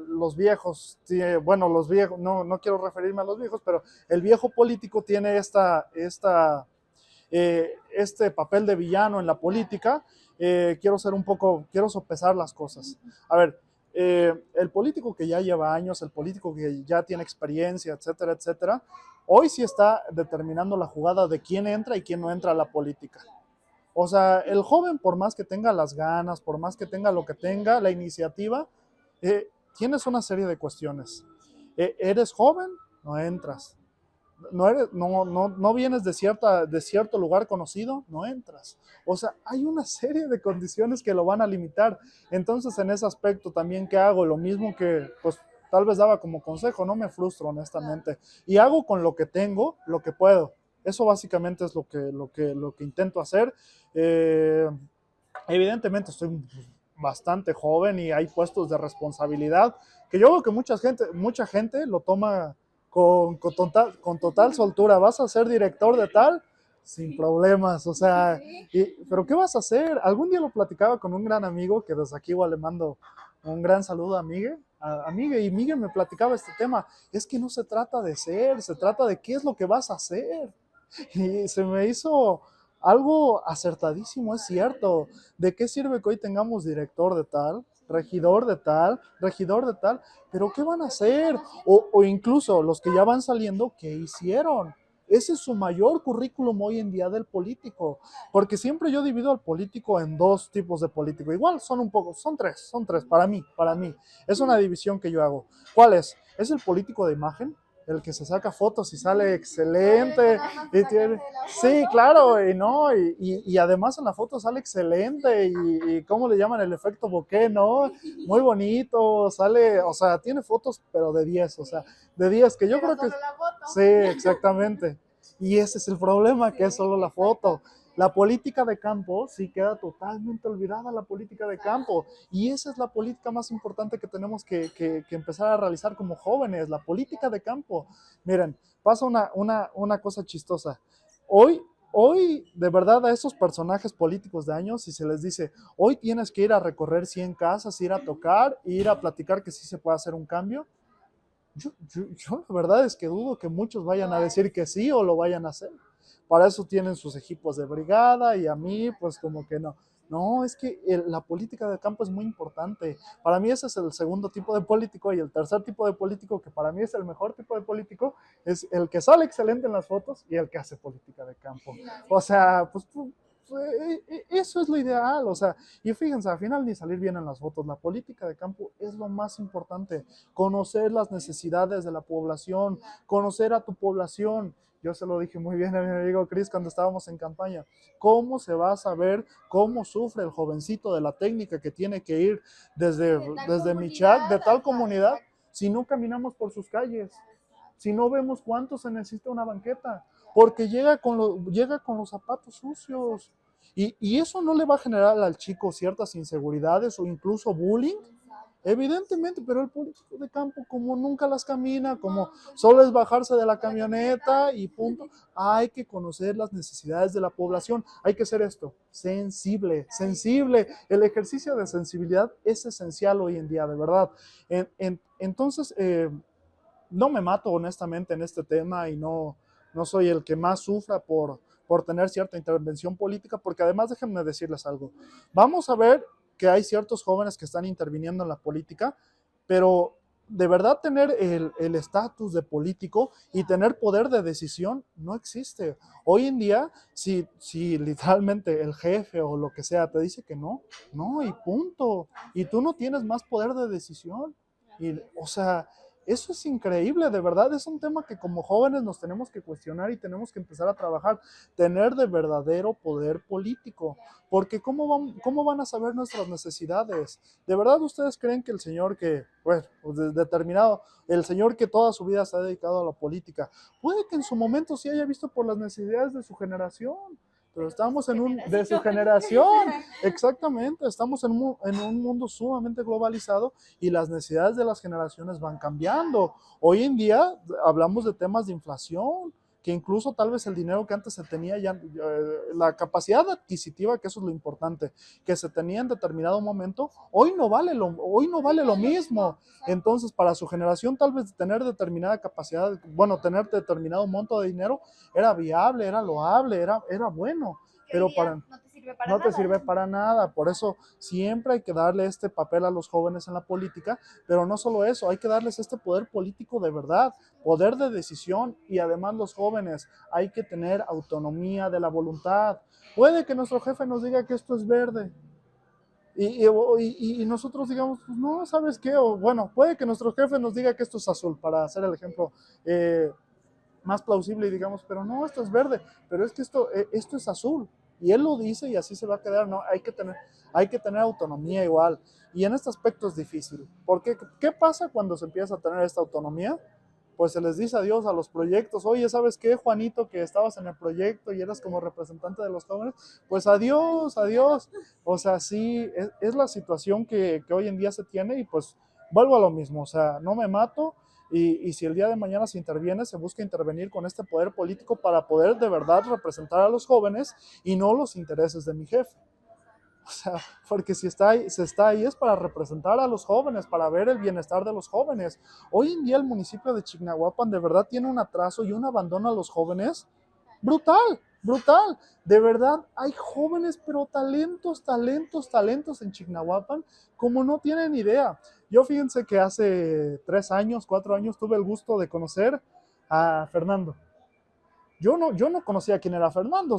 Speaker 3: los viejos, bueno, los viejos, no quiero referirme a los viejos, pero el viejo político tiene este papel de villano en la política, quiero sopesar las cosas. A ver, el político que ya lleva años, el político que ya tiene experiencia, etcétera, etcétera, hoy sí está determinando la jugada de quién entra y quién no entra a la política. O sea, el joven, por más que tenga las ganas, por más que tenga lo que tenga, la iniciativa, tienes una serie de cuestiones. ¿Eres joven? No entras. No vienes de cierto lugar conocido, no entras. O sea, hay una serie de condiciones que lo van a limitar. Entonces, en ese aspecto también, ¿qué hago? Lo mismo que, pues, tal vez daba como consejo, no me frustro honestamente. Y hago con lo que tengo, lo que puedo. Eso básicamente es lo que intento hacer. Eh, Evidentemente estoy bastante joven y hay puestos de responsabilidad que yo veo que mucha gente lo toma con total soltura. ¿Vas a ser director de tal? Sin problemas, o sea, pero ¿qué vas a hacer? Algún día lo platicaba con un gran amigo, que desde aquí igual le mando un gran saludo a Miguel, y Miguel me platicaba este tema. Es que no se trata de ser, se trata de qué es lo que vas a hacer. Y se me hizo algo acertadísimo, es cierto. ¿De qué sirve que hoy tengamos director de tal, regidor de tal? ¿Pero qué van a hacer? O incluso los que ya van saliendo, ¿qué hicieron? Ese es su mayor currículum hoy en día del político, porque siempre yo divido al político en dos tipos de político. Igual son tres, para mí. Es una división que yo hago. ¿Cuál es? Es el político de imagen, el que se saca fotos y sale excelente. Sí, claro, y además en la foto sale excelente y ¿cómo le llaman? El efecto bokeh, ¿no? Muy bonito, sale, o sea, tiene fotos pero de 10, o sea, de 10, que yo creo que... Sí, exactamente. Y ese es el problema, que es solo la foto. La política de campo sí queda totalmente olvidada, la política de campo. Y esa es la política más importante que tenemos que empezar a realizar como jóvenes, la política de campo. Miren, pasa una cosa chistosa. Hoy, de verdad, a esos personajes políticos de años, si se les dice, hoy tienes que ir a recorrer 100 casas, ir a tocar, ir a platicar que sí se puede hacer un cambio, yo la verdad es que dudo que muchos vayan a decir que sí o lo vayan a hacer. Para eso tienen sus equipos de brigada y a mí pues como que no. No, es que la política de campo es muy importante. Para mí ese es el segundo tipo de político, y el tercer tipo de político, que para mí es el mejor tipo de político, es el que sale excelente en las fotos y el que hace política de campo. O sea, pues eso es lo ideal, o sea, y fíjense, al final ni salir bien en las fotos, la política de campo es lo más importante, conocer las necesidades de la población, conocer a tu población. Yo se lo dije muy bien a mi amigo Chris cuando estábamos en campaña. ¿Cómo se va a saber cómo sufre el jovencito de la técnica que tiene que ir desde Michac, de tal comunidad, si no caminamos por sus calles? Si no vemos cuánto se necesita una banqueta, porque llega con los zapatos sucios. Y eso no le va a generar al chico ciertas inseguridades o incluso bullying, evidentemente, pero el político de campo, como nunca las camina, como solo es bajarse de la camioneta y punto, hay que conocer las necesidades de la población, hay que ser esto, sensible. El ejercicio de sensibilidad es esencial hoy en día, de verdad. Entonces, no me mato honestamente en este tema y no soy el que más sufra por tener cierta intervención política, porque además déjenme decirles algo. Vamos a ver que hay ciertos jóvenes que están interviniendo en la política, pero de verdad tener el estatus de político y tener poder de decisión no existe. Hoy en día, si literalmente el jefe o lo que sea te dice que no, no, y punto. Y tú no tienes más poder de decisión. Y, o sea, eso es increíble, de verdad, es un tema que como jóvenes nos tenemos que cuestionar y tenemos que empezar a trabajar, tener de verdadero poder político, porque cómo van a saber nuestras necesidades? ¿De verdad ustedes creen que el señor que, bueno, pues determinado, el señor que toda su vida se ha dedicado a la política, puede que en su momento sí haya visto por las necesidades de su generación? Pero estamos de su generación, exactamente, estamos en un mundo sumamente globalizado y las necesidades de las generaciones van cambiando. Hoy en día hablamos de temas de inflación, que incluso tal vez el dinero que antes se tenía, ya, la capacidad adquisitiva, que eso es lo importante, que se tenía en determinado momento, hoy no vale lo mismo. Entonces, para su generación, tal vez tener determinada capacidad, bueno, tener determinado monto de dinero, era viable, era loable, era bueno, pero no te sirve para nada. Por eso siempre hay que darle este papel a los jóvenes en la política, pero no solo eso, hay que darles este poder político de verdad, poder de decisión, y además los jóvenes hay que tener autonomía de la voluntad. Puede que nuestro jefe nos diga que esto es verde, y nosotros digamos, pues no, ¿sabes qué? O bueno, puede que nuestro jefe nos diga que esto es azul, para hacer el ejemplo más plausible, y digamos, pero no, esto es verde, pero es que esto es azul, y él lo dice y así se va a quedar. No, hay que tener autonomía igual, y en este aspecto es difícil, porque ¿qué pasa cuando se empieza a tener esta autonomía? Pues se les dice adiós a los proyectos. Oye, ¿sabes qué, Juanito, que estabas en el proyecto y eras como representante de los jóvenes? Pues adiós, adiós. O sea, sí, es la situación que hoy en día se tiene, y pues vuelvo a lo mismo, o sea, no me mato, y si el día de mañana se interviene, se busca intervenir con este poder político para poder de verdad representar a los jóvenes y no los intereses de mi jefe. O sea, porque si se está ahí es para representar a los jóvenes, para ver el bienestar de los jóvenes. Hoy en día el municipio de Chignahuapan de verdad tiene un atraso y un abandono a los jóvenes brutal, brutal. De verdad hay jóvenes, pero talentos, talentos, talentos en Chignahuapan como no tienen idea. Yo fíjense que hace 3 años, 4 años tuve el gusto de conocer a Fernando. Yo no conocía quién era Fernando,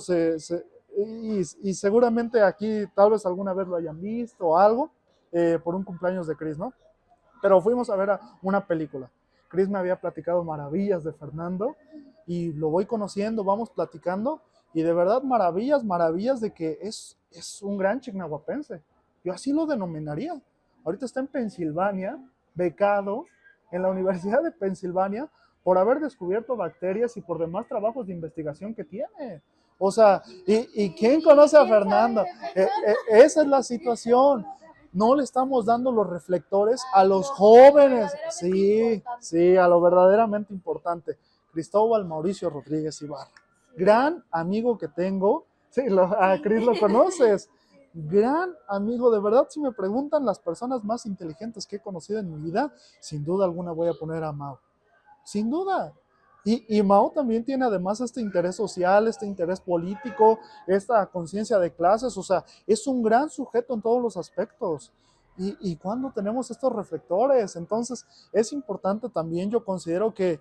Speaker 3: y seguramente aquí tal vez alguna vez lo hayan visto o algo, por un cumpleaños de Chris, ¿no? Pero fuimos a ver una película. Chris me había platicado maravillas de Fernando y lo voy conociendo, vamos platicando, y de verdad maravillas, maravillas de que es un gran chignahuapense. Yo así lo denominaría. Ahorita está en Pensilvania, becado en la Universidad de Pensilvania, por haber descubierto bacterias y por demás trabajos de investigación que tiene. O sea, ¿y quién conoce a Fernando? Esa es la situación. No le estamos dando los reflectores a los jóvenes. Sí, sí, a lo verdaderamente importante. Cristóbal Mauricio Rodríguez Ibarra, gran amigo que tengo. Sí, a Cris lo conoces. Gran amigo, de verdad. Si me preguntan las personas más inteligentes que he conocido en mi vida, sin duda alguna voy a poner a Mau. Sin duda. Y Mao también tiene además este interés social, este interés político, esta conciencia de clases. O sea, es un gran sujeto en todos los aspectos. Y cuando tenemos estos reflectores, entonces es importante también, yo considero que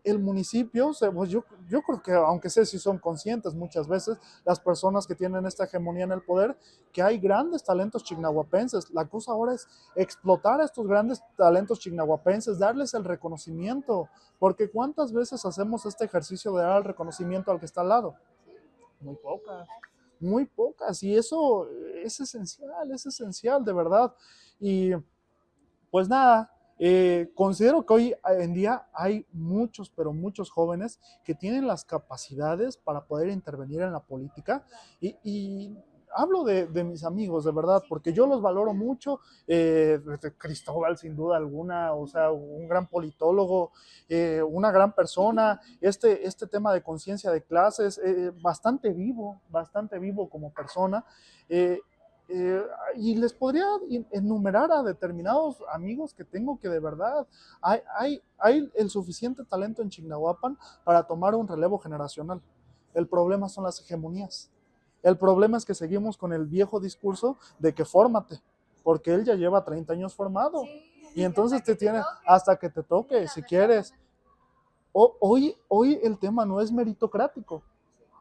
Speaker 3: el municipio, pues yo creo que aunque sé si son conscientes muchas veces las personas que tienen esta hegemonía en el poder, que hay grandes talentos chignahuapenses. La cosa ahora es explotar a estos grandes talentos chignahuapenses, darles el reconocimiento, porque ¿cuántas veces hacemos este ejercicio de dar el reconocimiento al que está al lado? Muy pocas, muy pocas, y eso es esencial, de verdad. Y pues nada, considero que hoy en día hay muchos, pero muchos jóvenes que tienen las capacidades para poder intervenir en la política, y hablo de mis amigos, de verdad, porque yo los valoro mucho. Cristóbal, sin duda alguna, o sea, un gran politólogo, una gran persona, este tema de conciencia de clases, bastante vivo como persona. eh, eh, y les podría enumerar a determinados amigos que tengo que de verdad hay el suficiente talento en Chignahuapan para tomar un relevo generacional. El problema son las hegemonías. El problema es que seguimos con el viejo discurso de que fórmate, porque él ya lleva 30 años formado. Y entonces te tiene hasta que te toque, si quieres. Hoy el tema no es meritocrático.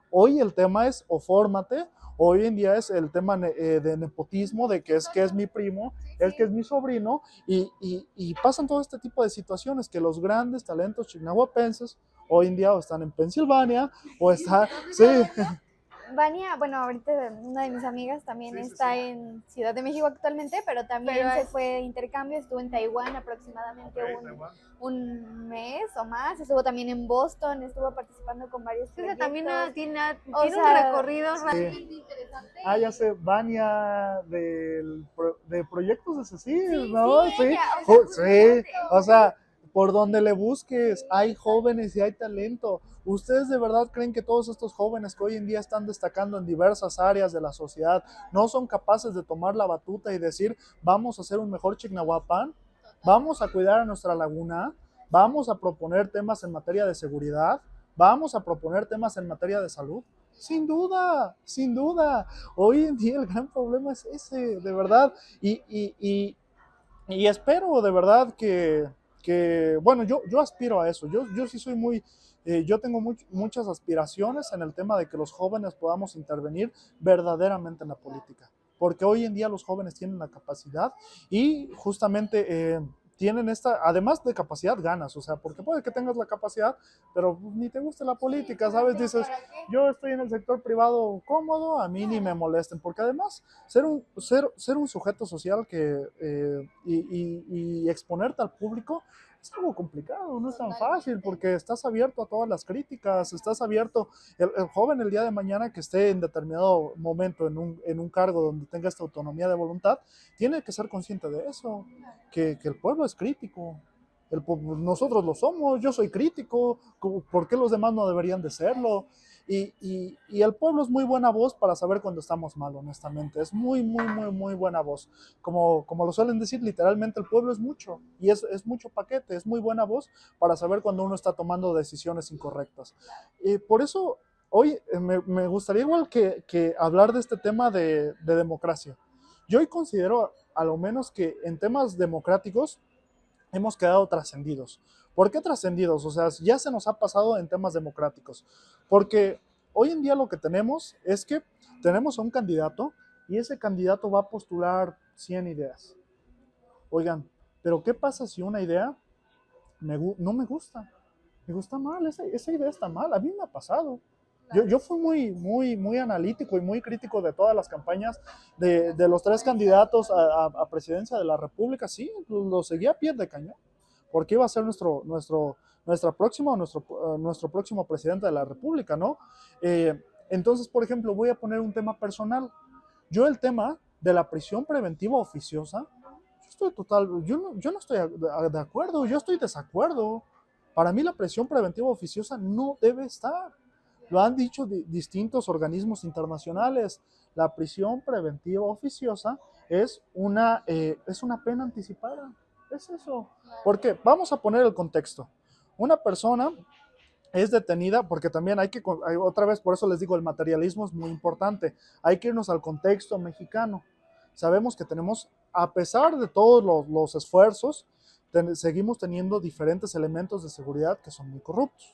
Speaker 3: Hoy el tema es o fórmate, hoy en día es el tema de nepotismo, de que es mi primo, es que es mi sobrino, y pasan todo este tipo de situaciones que los grandes talentos chignahuapenses hoy en día o están en Pensilvania o están, sí,
Speaker 2: Vania, bueno, ahorita una de mis amigas también está en Ciudad de México actualmente, pero también se fue de intercambio, estuvo en Taiwán aproximadamente un mes o más, estuvo también en Boston, estuvo participando con varios proyectos.
Speaker 1: También tiene
Speaker 2: O
Speaker 1: un
Speaker 2: sea,
Speaker 1: recorrido
Speaker 3: sí.
Speaker 1: realmente interesante.
Speaker 3: Ya sé, Vania de proyectos de Cecil, ¿no?
Speaker 2: Sí,
Speaker 3: Sí,
Speaker 2: ella,
Speaker 3: sí, o sea, por donde le busques, hay jóvenes y hay talento. ¿Ustedes de verdad creen que todos estos jóvenes que hoy en día están destacando en diversas áreas de la sociedad no son capaces de tomar la batuta y decir, vamos a hacer un mejor Chignahuapan, vamos a cuidar a nuestra laguna, vamos a proponer temas en materia de seguridad, vamos a proponer temas en materia de salud? Sin duda, sin duda. Hoy en día el gran problema es ese, de verdad. Y espero de verdad bueno, yo aspiro a eso. Yo sí soy yo tengo muchas aspiraciones en el tema de que los jóvenes podamos intervenir verdaderamente en la política. Porque hoy en día los jóvenes tienen la capacidad y justamente tienen además de capacidad, ganas. O sea, porque puede que tengas la capacidad, pero ni te guste la política, ¿sabes? Dices, yo estoy en el sector privado cómodo, a mí ni me molesten. Porque además, ser un sujeto social y exponerte al público es algo complicado, no es tan fácil, porque estás abierto a todas las críticas, estás abierto, el joven el día de mañana que esté en determinado momento en un cargo donde tenga esta autonomía de voluntad, tiene que ser consciente de eso, que el pueblo es crítico. Nosotros lo somos, yo soy crítico, ¿por qué los demás no deberían de serlo? Y el pueblo es muy buena voz para saber cuando estamos mal, honestamente. Es muy, muy, muy, muy buena voz. Como lo suelen decir, literalmente el pueblo es mucho. Y es mucho paquete, es muy buena voz para saber cuando uno está tomando decisiones incorrectas. Y por eso, hoy me gustaría igual que hablar de este tema de democracia. Yo hoy considero, a lo menos, que en temas democráticos hemos quedado trascendidos. ¿Por qué trascendidos? O sea, ya se nos ha pasado en temas democráticos. Porque hoy en día lo que tenemos es que tenemos a un candidato y ese candidato va a postular 100 ideas. Oigan, pero ¿qué pasa si una idea no me gusta? Me gusta mal, esa idea está mal. A mí me ha pasado. Yo fui muy, muy, muy analítico y muy crítico de todas las campañas de los tres candidatos a presidencia de la República. Sí, lo seguía a pie de cañón, porque iba a ser nuestro próximo presidente de la República, ¿no? Entonces, por ejemplo, voy a poner un tema personal. Yo el tema de la prisión preventiva oficiosa, yo no estoy de acuerdo, yo estoy desacuerdo. Para mí la prisión preventiva oficiosa no debe estar. Lo han dicho distintos organismos internacionales. La prisión preventiva oficiosa es una pena anticipada. Es eso. Porque vamos a poner el contexto. Una persona es detenida, porque también otra vez, por eso les digo, el materialismo es muy importante. Hay que irnos al contexto mexicano. Sabemos que tenemos, a pesar de todos los esfuerzos, seguimos teniendo diferentes elementos de seguridad que son muy corruptos.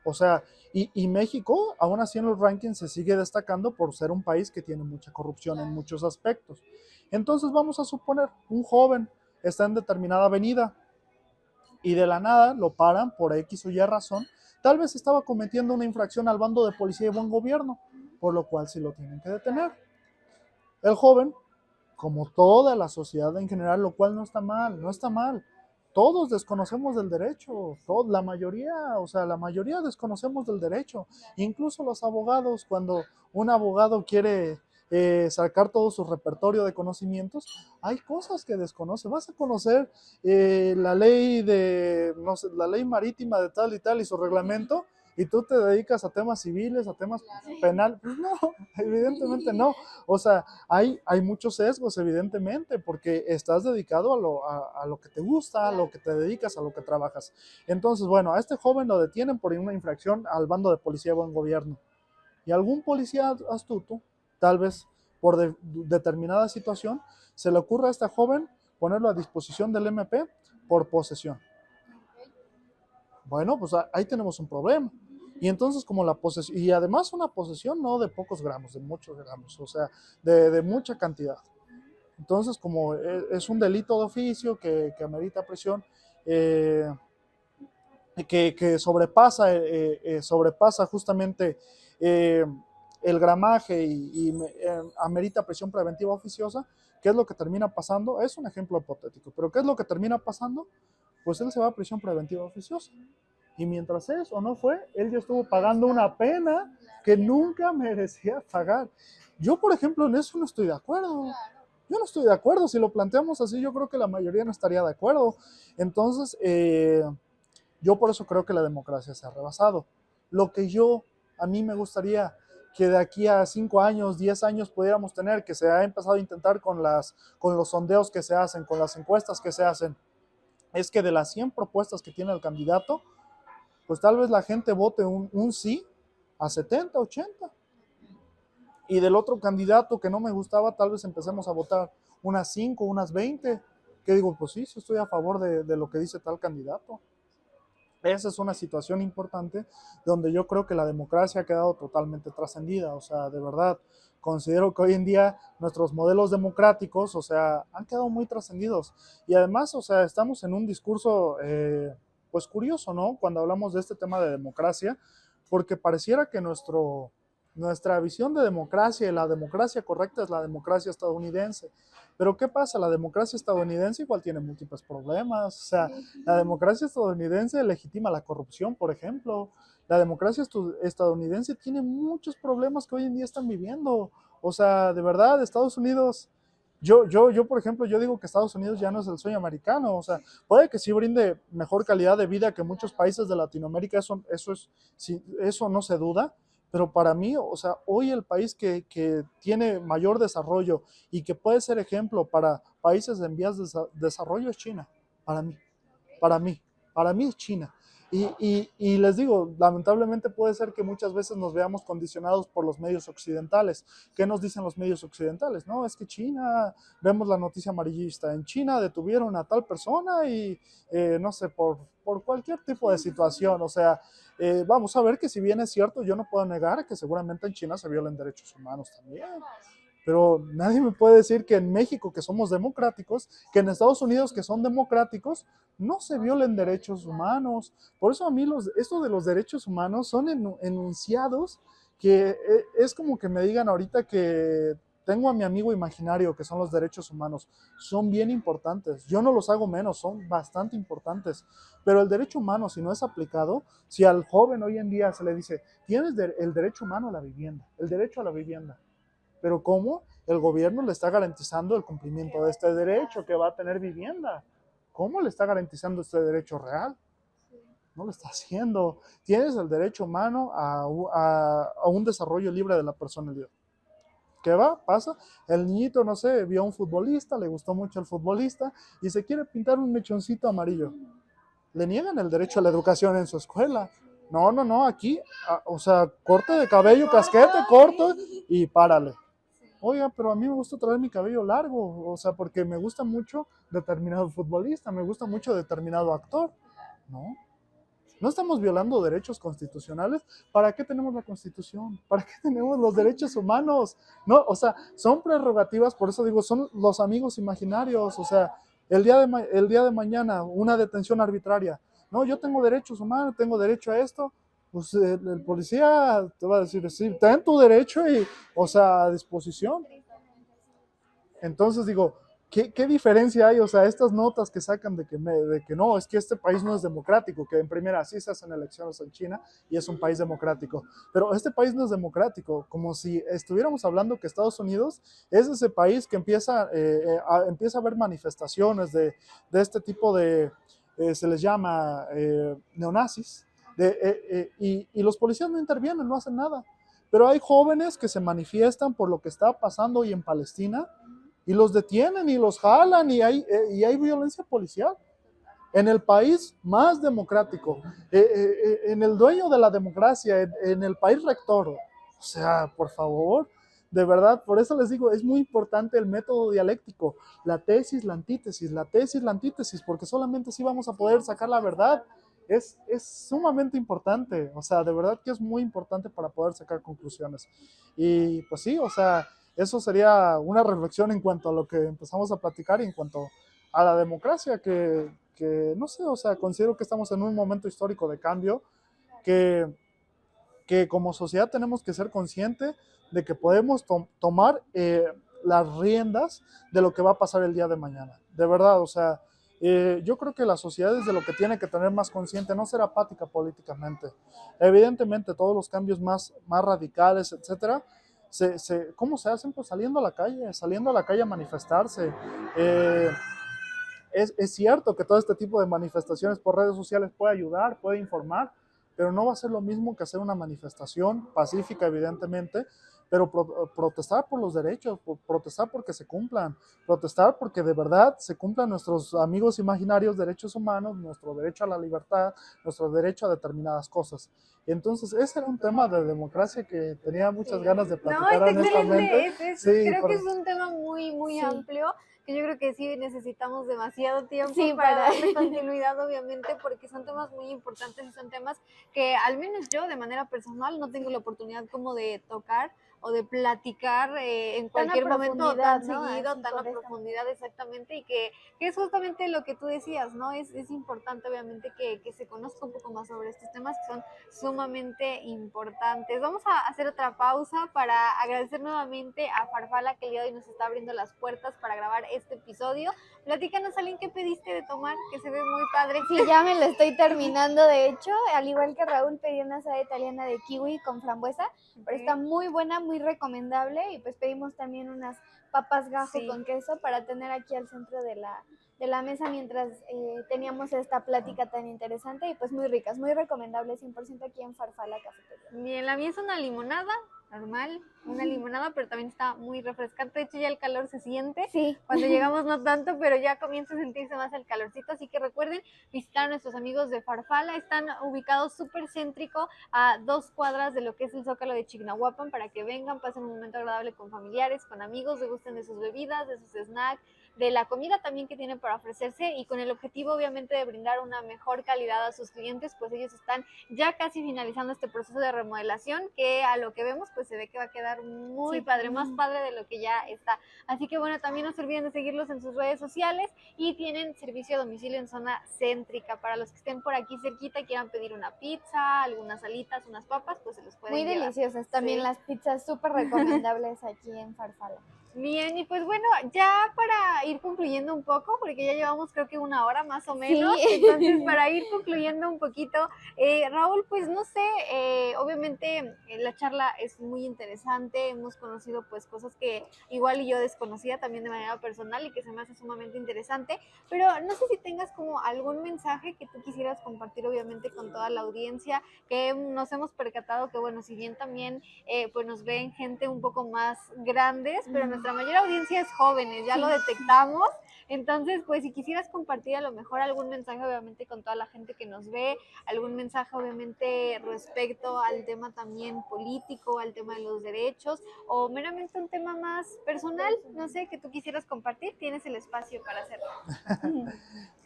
Speaker 3: O sea, y México, aún así en los rankings, se sigue destacando por ser un país que tiene mucha corrupción en muchos aspectos. Entonces vamos a suponer, un joven está en determinada avenida y de la nada lo paran por X o Y razón. Tal vez estaba cometiendo una infracción al bando de policía y buen gobierno, por lo cual sí lo tienen que detener. El joven, como toda la sociedad en general, lo cual no está mal, no está mal. Todos desconocemos del derecho, la mayoría desconocemos del derecho. Incluso los abogados, cuando un abogado quiere sacar todo su repertorio de conocimientos, hay cosas que desconoce. Vas a conocer la ley no sé, la ley marítima de tal y tal y su reglamento, y tú te dedicas a temas civiles, a temas penales. Pues no, evidentemente no. O sea, hay muchos sesgos, evidentemente, porque estás dedicado a lo que te gusta, a lo que te dedicas, a lo que trabajas. Entonces, bueno, a este joven lo detienen por una infracción al bando de policía de buen gobierno. Y algún policía astuto, tal vez por determinada situación, se le ocurre a este joven ponerlo a disposición del MP por posesión. Bueno, pues ahí tenemos un problema. Y entonces como la posesión, y además una posesión no de pocos gramos, de muchos gramos, o sea, de mucha cantidad. Entonces como es un delito de oficio que amerita prisión, que sobrepasa justamente el gramaje y amerita prisión preventiva oficiosa, ¿qué es lo que termina pasando? Es un ejemplo hipotético, pero ¿qué es lo que termina pasando? Pues él se va a prisión preventiva oficiosa. Y mientras eso no fue, él ya estuvo pagando una pena que nunca merecía pagar. Yo, por ejemplo, en eso no estoy de acuerdo. Yo no estoy de acuerdo. Si lo planteamos así, yo creo que la mayoría no estaría de acuerdo. Entonces, yo por eso creo que la democracia se ha rebasado. Lo que a mí me gustaría que de aquí a 5 años, 10 años pudiéramos tener, que se ha empezado a intentar con los sondeos que se hacen, con las encuestas que se hacen, es que de las 100 propuestas que tiene el candidato, pues tal vez la gente vote un sí a 70, 80. Y del otro candidato que no me gustaba, tal vez empecemos a votar unas 5, unas 20, que digo, pues sí estoy a favor de lo que dice tal candidato. Esa es una situación importante donde yo creo que la democracia ha quedado totalmente trascendida. O sea, de verdad, considero que hoy en día nuestros modelos democráticos, o sea, han quedado muy trascendidos. Y además, o sea, estamos en un discurso, pues curioso, ¿no? Cuando hablamos de este tema de democracia, porque pareciera que nuestra visión de democracia y la democracia correcta es la democracia estadounidense. Pero ¿qué pasa? La democracia estadounidense igual tiene múltiples problemas. O sea, la democracia estadounidense legitima la corrupción, por ejemplo. La democracia estadounidense tiene muchos problemas que hoy en día están viviendo. O sea, de verdad, Estados Unidos, por ejemplo, yo digo que Estados Unidos ya no es el sueño americano. O sea, puede que sí brinde mejor calidad de vida que muchos países de Latinoamérica, eso no se duda. Pero para mí, o sea, hoy el país que tiene mayor desarrollo y que puede ser ejemplo para países en vías de desarrollo es China, para mí, para mí, para mí es China. Y les digo, lamentablemente puede ser que muchas veces nos veamos condicionados por los medios occidentales. ¿Qué nos dicen los medios occidentales? No, es que China, vemos la noticia amarillista, en China detuvieron a tal persona y no sé, por cualquier tipo de situación, o sea, vamos a ver que si bien es cierto, yo no puedo negar que seguramente en China se violen derechos humanos también. Pero nadie me puede decir que en México, que somos democráticos, que en Estados Unidos, que son democráticos, no se violen derechos humanos. Por eso a mí esto de los derechos humanos son enunciados que es como que me digan ahorita que tengo a mi amigo imaginario, que son los derechos humanos. Son bien importantes. Yo no los hago menos, son bastante importantes. Pero el derecho humano, si no es aplicado, si al joven hoy en día se le dice, tienes el derecho humano a la vivienda, el derecho a la vivienda, pero ¿cómo? El gobierno le está garantizando el cumplimiento de este derecho, que va a tener vivienda. ¿Cómo le está garantizando este derecho real? No lo está haciendo. Tienes el derecho humano a un desarrollo libre de la personalidad. ¿Qué va? Pasa. El niñito, no sé, vio a un futbolista, le gustó mucho el futbolista y se quiere pintar un mechoncito amarillo. Le niegan el derecho a la educación en su escuela. No, aquí, o sea, corte de cabello, casquete, corto y párale. Oiga, pero a mí me gusta traer mi cabello largo, o sea, porque me gusta mucho determinado futbolista, me gusta mucho determinado actor. No estamos violando derechos constitucionales. ¿Para qué tenemos la Constitución? ¿Para qué tenemos los derechos humanos? No, o sea, son prerrogativas, por eso digo, son los amigos imaginarios, o sea, el día de mañana, una detención arbitraria. No, yo tengo derechos humanos, tengo derecho a esto. Pues el policía te va a decir, sí, ten tu derecho y, o sea, a disposición. Entonces digo, ¿qué diferencia hay? O sea, estas notas que sacan de que no, es que este país no es democrático, que en primera sí se hacen elecciones en China y es un país democrático, pero este país no es democrático, como si estuviéramos hablando que Estados Unidos es ese país que empieza a haber manifestaciones de este tipo de, se les llama neonazis, y los policías no intervienen, no hacen nada. Pero hay jóvenes que se manifiestan por lo que está pasando hoy en Palestina y los detienen y los jalan y hay violencia policial. En el país más democrático, en el dueño de la democracia, en el país rector. O sea, por favor, de verdad, por eso les digo, es muy importante el método dialéctico, la tesis, la antítesis, porque solamente así vamos a poder sacar la verdad. Es sumamente importante, o sea, de verdad que es muy importante para poder sacar conclusiones. Y pues sí, o sea, eso sería una reflexión en cuanto a lo que empezamos a platicar y en cuanto a la democracia, que no sé, o sea, considero que estamos en un momento histórico de cambio, que, que como sociedad tenemos que ser conscientes de que podemos tomar las riendas de lo que va a pasar el día de mañana. De verdad, o sea, yo creo que la sociedad es de lo que tiene que tener más consciente, no ser apática políticamente. Evidentemente, todos los cambios más radicales, etcétera, ¿cómo se hacen? Pues saliendo a la calle a manifestarse. Eh, es cierto que todo este tipo de manifestaciones por redes sociales puede ayudar, puede informar, pero no va a ser lo mismo que hacer una manifestación pacífica, evidentemente, pero protestar por los derechos, protestar porque se cumplan, protestar porque de verdad se cumplan nuestros amigos imaginarios derechos humanos, nuestro derecho a la libertad, nuestro derecho a determinadas cosas. Y entonces ese era un tema de democracia que tenía muchas ganas de platicar honestamente.
Speaker 1: Sí, creo que es un tema muy amplio, que yo creo que sí necesitamos demasiado tiempo para darle continuidad, obviamente, porque son temas muy importantes y son temas que al menos yo de manera personal no tengo la oportunidad como de tocar o de platicar en cualquier momento tan seguido, tan a profundidad exactamente, y que es justamente lo que tú decías, ¿no? Es importante obviamente que se conozca un poco más sobre estos temas que son sumamente importantes. Vamos a hacer otra pausa para agradecer nuevamente a Farfala que el día de hoy nos está abriendo las puertas para grabar este episodio. Platícanos, Aline, ¿qué pediste de tomar? Que se ve muy padre.
Speaker 2: Sí, ya me lo estoy terminando, de hecho, al igual que Raúl pedí una asada italiana de kiwi con frambuesa, pero está muy buena, muy recomendable, y pues pedimos también unas papas gajo con queso para tener aquí al centro de la mesa mientras teníamos esta plática tan interesante, y pues muy ricas, muy recomendables, 100% aquí en Farfala Cafetería.
Speaker 1: Bien, la mía es una limonada normal, una limonada, pero también está muy refrescante. De hecho, ya el calor se siente.
Speaker 2: Sí.
Speaker 1: Cuando llegamos no tanto, pero ya comienza a sentirse más el calorcito. Así que recuerden visitar a nuestros amigos de Farfala. Están ubicados súper céntrico a 2 cuadras de lo que es el Zócalo de Chignahuapan, para que vengan, pasen un momento agradable con familiares, con amigos, degusten de sus bebidas, de sus snacks, de la comida también que tienen para ofrecerse, y con el objetivo obviamente de brindar una mejor calidad a sus clientes, pues ellos están ya casi finalizando este proceso de remodelación, que a lo que vemos pues se ve que va a quedar muy padre, más padre de lo que ya está. Así que bueno, también no se olviden de seguirlos en sus redes sociales, y tienen servicio a domicilio en zona céntrica. Para los que estén por aquí cerquita y quieran pedir una pizza, algunas alitas, unas papas, pues se los pueden
Speaker 2: llevar. Muy deliciosas también las pizzas, súper recomendables aquí en Farfala.
Speaker 1: Bien, y pues bueno, ya para ir concluyendo un poco, porque ya llevamos creo que 1 hora más o menos, entonces para ir concluyendo un poquito, Raúl, pues no sé, obviamente la charla es muy interesante, hemos conocido pues cosas que igual y yo desconocía también de manera personal y que se me hace sumamente interesante, pero no sé si tengas como algún mensaje que tú quisieras compartir obviamente con toda la audiencia, que nos hemos percatado que bueno, si bien también pues nos ven gente un poco más grandes, pero nuestra mayor audiencia es jóvenes, ya lo detectamos. Entonces, pues si quisieras compartir a lo mejor algún mensaje obviamente con toda la gente que nos ve, algún mensaje obviamente respecto al tema también político, al tema de los derechos, o meramente un tema más personal, no sé, que tú quisieras compartir, tienes el espacio para hacerlo.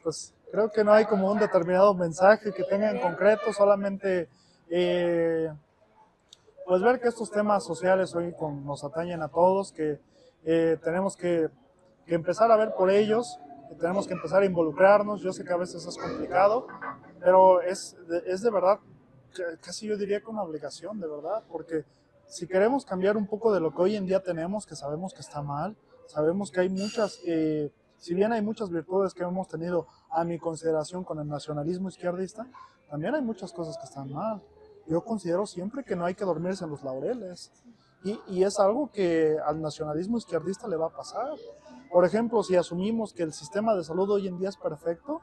Speaker 3: Pues creo que no hay como un determinado mensaje que tenga en concreto, solamente pues ver que estos temas sociales hoy nos atañen a todos, que tenemos que empezar a ver por ellos, que tenemos que empezar a involucrarnos. Yo sé que a veces es complicado, pero es de verdad, casi yo diría que una obligación, de verdad, porque si queremos cambiar un poco de lo que hoy en día tenemos, que sabemos que está mal, sabemos que hay muchas, si bien hay muchas virtudes que hemos tenido a mi consideración con el nacionalismo izquierdista, también hay muchas cosas que están mal. Yo considero siempre que no hay que dormirse en los laureles. Y es algo que al nacionalismo izquierdista le va a pasar. Por ejemplo, si asumimos que el sistema de salud hoy en día es perfecto,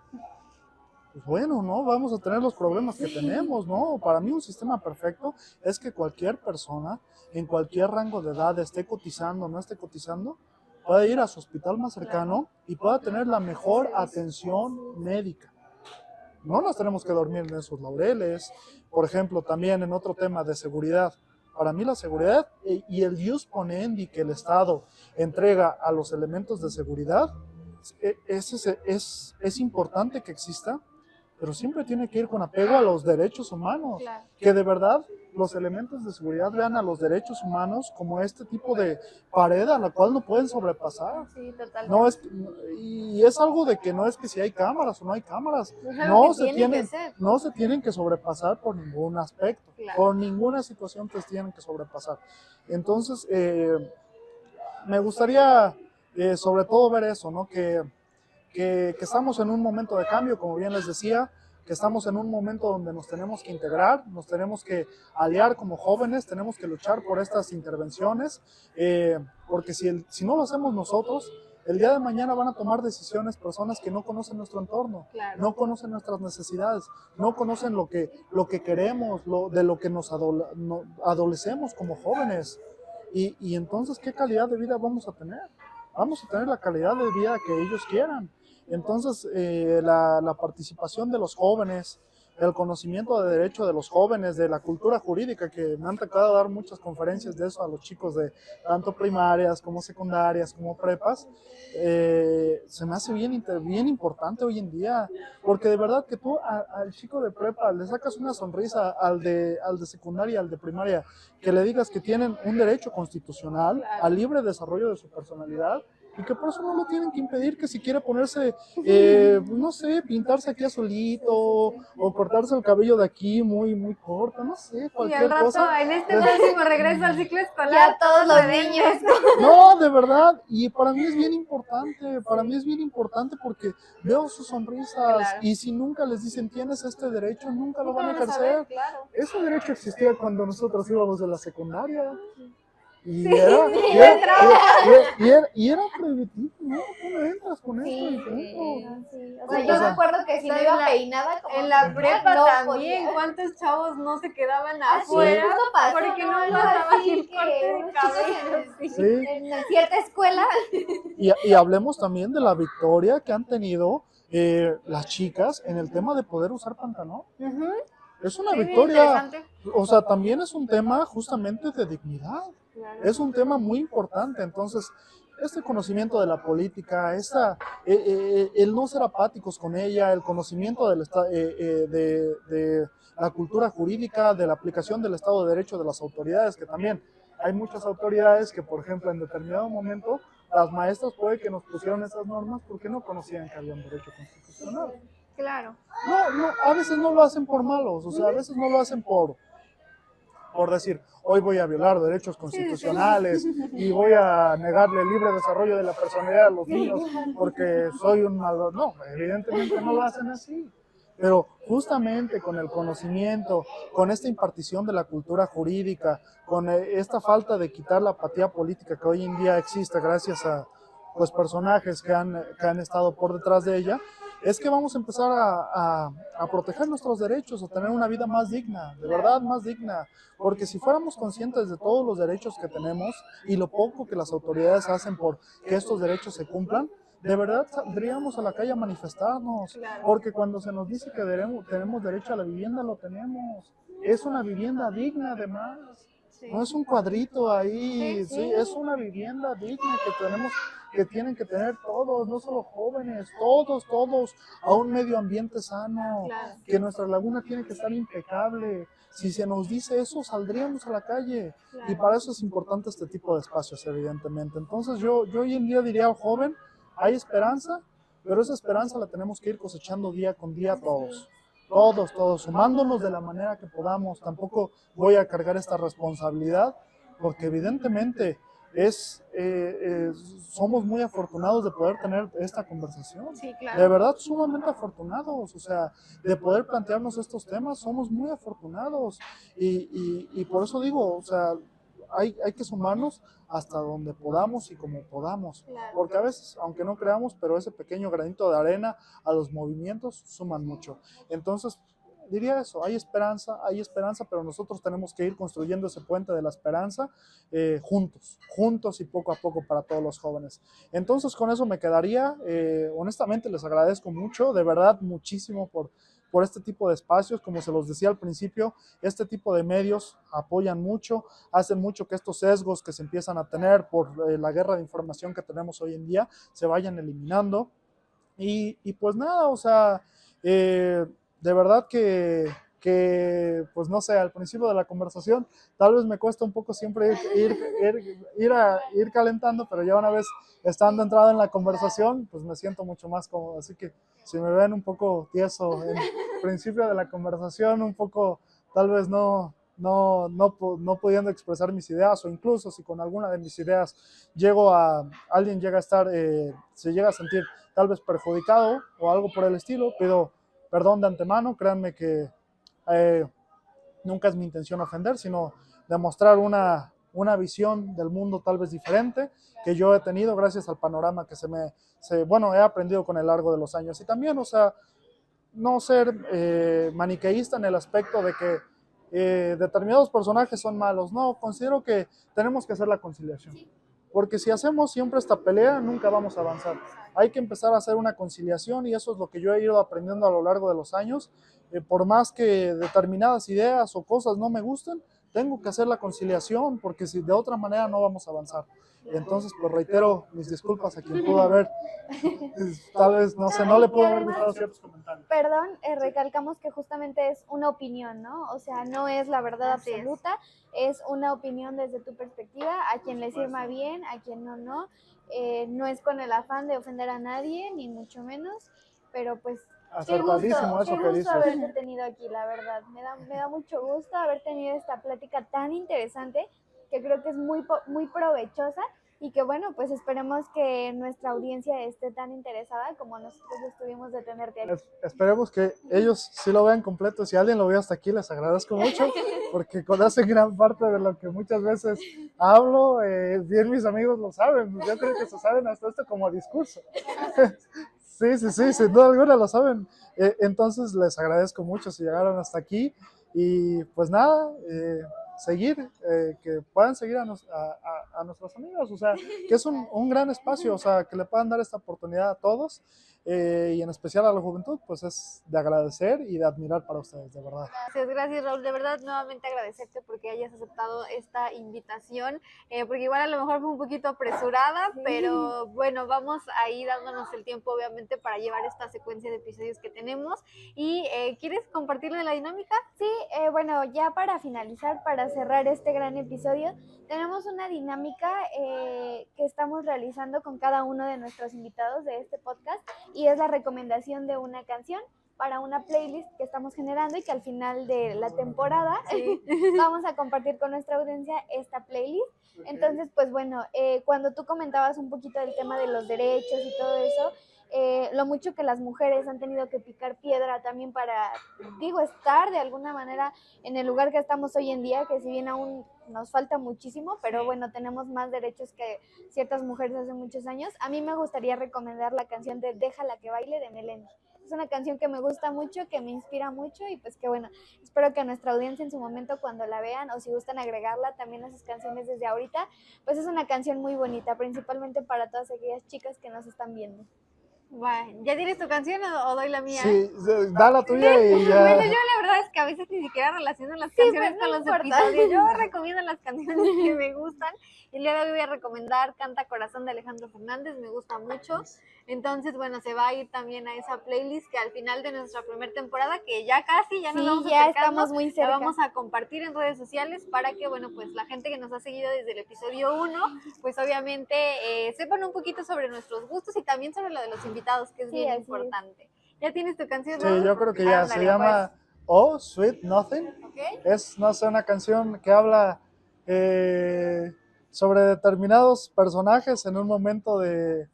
Speaker 3: pues bueno, ¿no? Vamos a tener los problemas que tenemos, ¿no? Para mí un sistema perfecto es que cualquier persona, en cualquier rango de edad, esté cotizando o no esté cotizando, pueda ir a su hospital más cercano y pueda tener la mejor atención médica. No nos tenemos que dormir en esos laureles. Por ejemplo, también en otro tema de seguridad. para mí la seguridad y el jus ponendi que el Estado entrega a los elementos de seguridad, es importante que exista, pero siempre tiene que ir con apego a los derechos humanos,
Speaker 1: Claro.
Speaker 3: que de verdad los elementos de seguridad vean a los derechos humanos como este tipo de pared a la cual no pueden sobrepasar.
Speaker 1: Sí, totalmente.
Speaker 3: No es, y es algo de que no es que si hay cámaras o no hay cámaras,
Speaker 1: Es algo
Speaker 3: no
Speaker 1: que
Speaker 3: se
Speaker 1: tiene
Speaker 3: tienen,
Speaker 1: que ser.
Speaker 3: no se tienen que sobrepasar por ningún aspecto,
Speaker 1: Claro.
Speaker 3: por ninguna situación te tienen que sobrepasar. Entonces, me gustaría sobre todo ver eso, ¿no? Que estamos en un momento de cambio, como bien les decía, que estamos en un momento donde nos tenemos que integrar, nos tenemos que aliar como jóvenes, tenemos que luchar por estas intervenciones, porque si no lo hacemos nosotros, el día de mañana van a tomar decisiones personas que no conocen nuestro entorno,
Speaker 1: Claro.
Speaker 3: no conocen nuestras necesidades, no conocen lo que queremos, de lo que nos adolecemos como jóvenes. Y entonces, ¿qué calidad de vida vamos a tener? Vamos a tener la calidad de vida que ellos quieran. Entonces, la participación de los jóvenes, el conocimiento de derecho de los jóvenes, de la cultura jurídica, que me han tocado dar muchas conferencias de eso a los chicos de tanto primarias como secundarias como prepas, se me hace bien importante hoy en día, porque de verdad que tú al chico de prepa le sacas una sonrisa al de secundaria, al de primaria, que le digas que tienen un derecho constitucional al libre desarrollo de su personalidad, y que por eso no lo tienen que impedir, que si quiere ponerse, no sé, pintarse aquí azulito, o cortarse el cabello de aquí muy corto, no sé,
Speaker 1: Y al
Speaker 3: cualquier
Speaker 1: rato,
Speaker 3: cosa.
Speaker 1: en este próximo regreso al ciclo escolar,
Speaker 2: Ya todos los
Speaker 1: se ven
Speaker 2: niños.
Speaker 3: No, de verdad, y para mí es bien importante porque veo sus sonrisas,
Speaker 1: Claro.
Speaker 3: y si nunca les dicen tienes este derecho, nunca lo van a
Speaker 1: Nunca van a saber,
Speaker 3: ejercer.
Speaker 1: claro.
Speaker 3: Ese derecho existía cuando nosotros íbamos de la secundaria. Y
Speaker 1: Sí,
Speaker 3: era,
Speaker 1: sí,
Speaker 3: y era,
Speaker 1: entraba.
Speaker 3: y era prohibitivo, ¿no? Tú no entras con esto y punto.
Speaker 2: Sí. O
Speaker 3: Sí,
Speaker 2: sea, yo
Speaker 3: o sea,
Speaker 2: me acuerdo que si no iba peinada, como
Speaker 1: En la
Speaker 2: no
Speaker 1: prepa también,
Speaker 2: podía.
Speaker 1: ¿cuántos chavos no se quedaban
Speaker 2: Ah, sí,
Speaker 1: afuera?
Speaker 2: justo pasó,
Speaker 1: porque no
Speaker 2: Algo
Speaker 1: pasaban
Speaker 2: así
Speaker 1: el
Speaker 2: que
Speaker 1: corte de
Speaker 2: unos chicos
Speaker 1: cabello. Sí.
Speaker 3: Sí,
Speaker 2: en cierta escuela.
Speaker 3: y hablemos también de la victoria que han tenido las chicas en el tema de poder usar pantalón.
Speaker 1: Ujú.
Speaker 3: Es una
Speaker 1: Sí, bien
Speaker 3: victoria,
Speaker 1: interesante.
Speaker 3: o sea, también es un tema justamente de dignidad.
Speaker 1: Claro.
Speaker 3: Es un tema muy importante. Entonces, este conocimiento de la política, el no ser apáticos con ella, el conocimiento de la cultura jurídica, de la aplicación del Estado de Derecho de las autoridades, que también hay muchas autoridades que, por ejemplo, en determinado momento, las maestras puede que nos pusieron esas normas porque no conocían que había un derecho constitucional.
Speaker 1: Claro.
Speaker 3: No, a veces no lo hacen por malos, o sea, a veces no lo hacen por decir, hoy voy a violar derechos constitucionales y voy a negarle el libre desarrollo de la personalidad a los niños porque soy un malvado. No, evidentemente no lo hacen así. Pero justamente con el conocimiento, con esta impartición de la cultura jurídica, con esta falta de quitar la apatía política que hoy en día existe gracias a pues, personajes que han estado por detrás de ella, es que vamos a empezar a proteger nuestros derechos, a tener una vida más digna, de verdad más digna, porque si fuéramos conscientes de todos los derechos que tenemos y lo poco que las autoridades hacen por que estos derechos se cumplan, de verdad saldríamos a la calle a manifestarnos,
Speaker 1: Claro.
Speaker 3: porque cuando se nos dice que tenemos derecho a la vivienda, lo tenemos. Es una vivienda digna además.
Speaker 1: Sí.
Speaker 3: No es un cuadrito ahí,
Speaker 1: Sí,
Speaker 3: sí, es una vivienda digna que tienen que tener todos, no solo jóvenes, todos, a un medio ambiente sano,
Speaker 1: Claro.
Speaker 3: que nuestra laguna tiene que estar impecable. Si se nos dice eso, saldríamos a la calle.
Speaker 1: Claro.
Speaker 3: Y para eso es importante este tipo de espacios, evidentemente. Entonces yo hoy en día diría al joven, hay esperanza, pero esa esperanza la tenemos que ir cosechando día con día todos. Todos, sumándonos de la manera que podamos. Tampoco voy a cargar esta responsabilidad, porque evidentemente somos muy afortunados de poder tener esta conversación.
Speaker 1: Sí, claro.
Speaker 3: De verdad, sumamente afortunados, o sea, de poder plantearnos estos temas, somos muy afortunados. Y por eso digo, o sea, hay que sumarnos hasta donde podamos y como podamos.
Speaker 1: Claro.
Speaker 3: Porque a veces, aunque no creamos, pero ese pequeño granito de arena a los movimientos suman mucho. Entonces, diría eso, hay esperanza, pero nosotros tenemos que ir construyendo ese puente de la esperanza juntos y poco a poco para todos los jóvenes. Entonces, con eso me quedaría. Honestamente, les agradezco mucho, de verdad, muchísimo por por este tipo de espacios. Como se los decía al principio, este tipo de medios apoyan mucho, hacen mucho que estos sesgos que se empiezan a tener por la guerra de información que tenemos hoy en día se vayan eliminando. Y pues nada, o sea, de verdad pues no sé, al principio de la conversación tal vez me cuesta un poco siempre ir calentando, pero ya una vez estando entrado en la conversación, pues me siento mucho más cómodo. Así que si me ven un poco tieso en el principio de la conversación, un poco tal vez no pudiendo expresar mis ideas, o incluso si con alguna de mis ideas alguien llega a estar, se llega a sentir tal vez perjudicado o algo por el estilo, pido perdón de antemano. Créanme que nunca es mi intención ofender, sino demostrar una visión del mundo tal vez diferente que yo he tenido gracias al panorama que bueno, he aprendido con el largo de los años. Y también, o sea, no ser maniqueísta en el aspecto de que determinados personajes son malos. No, considero que tenemos que hacer la conciliación. Porque si hacemos siempre esta pelea, nunca vamos a avanzar. Hay que empezar a hacer una conciliación, y eso es lo que yo he ido aprendiendo a lo largo de los años. Por más que determinadas ideas o cosas no me gusten, tengo que hacer la conciliación, porque si de otra manera no vamos a avanzar. Entonces, pues reitero mis disculpas a quien pudo haber, tal vez, no sé, no le pudo haber gustado ciertos comentarios.
Speaker 2: Perdón, recalcamos que justamente es una opinión, ¿no? O sea, no es la verdad absoluta, es una opinión desde tu perspectiva, a quien le sirva bien, a quien no, no. No es con el afán de ofender a nadie, ni mucho menos, pero pues qué gusto haberte tenido aquí, la verdad. Me da mucho gusto haber tenido esta plática tan interesante, que creo que es muy provechosa, y que bueno, pues esperemos que nuestra audiencia esté tan interesada como nosotros estuvimos de tenerte aquí.
Speaker 3: Esperemos que ellos sí lo vean completo. Si alguien lo ve hasta aquí, les agradezco mucho, porque conocen gran parte de lo que muchas veces hablo. Bien, mis amigos lo saben, yo creo que se saben hasta esto como discurso. Sí, sin duda alguna lo saben. Entonces les agradezco mucho si llegaron hasta aquí, y pues nada, que puedan seguir a nuestros amigos, o sea, que es un gran espacio, o sea, que le puedan dar esta oportunidad a todos, y en especial a la juventud, pues es de agradecer y de admirar para ustedes, de verdad.
Speaker 1: Gracias Raúl, de verdad nuevamente agradecerte porque hayas aceptado esta invitación, porque igual a lo mejor fue un poquito apresurada, pero bueno, vamos a ir dándonos el tiempo obviamente para llevar esta secuencia de episodios que tenemos. Y ¿quieres compartirle la dinámica?
Speaker 2: Sí, bueno, ya para finalizar, para cerrar este gran episodio, tenemos una dinámica que estamos realizando con cada uno de nuestros invitados de este podcast, y es la recomendación de una canción para una playlist que estamos generando, y que al final de la temporada vamos a compartir con nuestra audiencia esta playlist. Entonces, pues bueno, cuando tú comentabas un poquito del tema de los derechos y todo eso, lo mucho que las mujeres han tenido que picar piedra también para, estar de alguna manera en el lugar que estamos hoy en día, que si bien aún nos falta muchísimo, pero bueno, tenemos más derechos que ciertas mujeres hace muchos años. A mí me gustaría recomendar la canción de Déjala que baile de Melendi. Es una canción que me gusta mucho, que me inspira mucho, y pues que bueno, espero que nuestra audiencia en su momento, cuando la vean, o si gustan agregarla también a sus canciones desde ahorita, pues es una canción muy bonita, principalmente para todas aquellas chicas que nos están viendo.
Speaker 1: Bueno, ¿ya tienes tu canción o doy la mía?
Speaker 3: Sí, da la tuya y ya.
Speaker 1: Bueno, yo la verdad es que a veces ni siquiera relaciono las canciones con los episodios. Yo recomiendo las canciones que me gustan. Y el día de hoy voy a recomendar Canta Corazón de Alejandro Fernández, me gusta mucho. Entonces, bueno, se va a ir también a esa playlist que al final de nuestra primera temporada, que ya casi, ya nos vamos
Speaker 2: ya acercando, estamos muy cerca.
Speaker 1: La vamos a compartir en redes sociales para que, bueno, pues la gente que nos ha seguido desde el episodio 1, pues obviamente sepan un poquito sobre nuestros gustos y también sobre lo de los invitados, que es bien importante. ¿Ya tienes tu canción?
Speaker 3: Sí, yo creo que ya. Se llama Oh, Sweet Nothing.
Speaker 1: Okay.
Speaker 3: Es, no sé, una canción que habla sobre determinados personajes en un momento de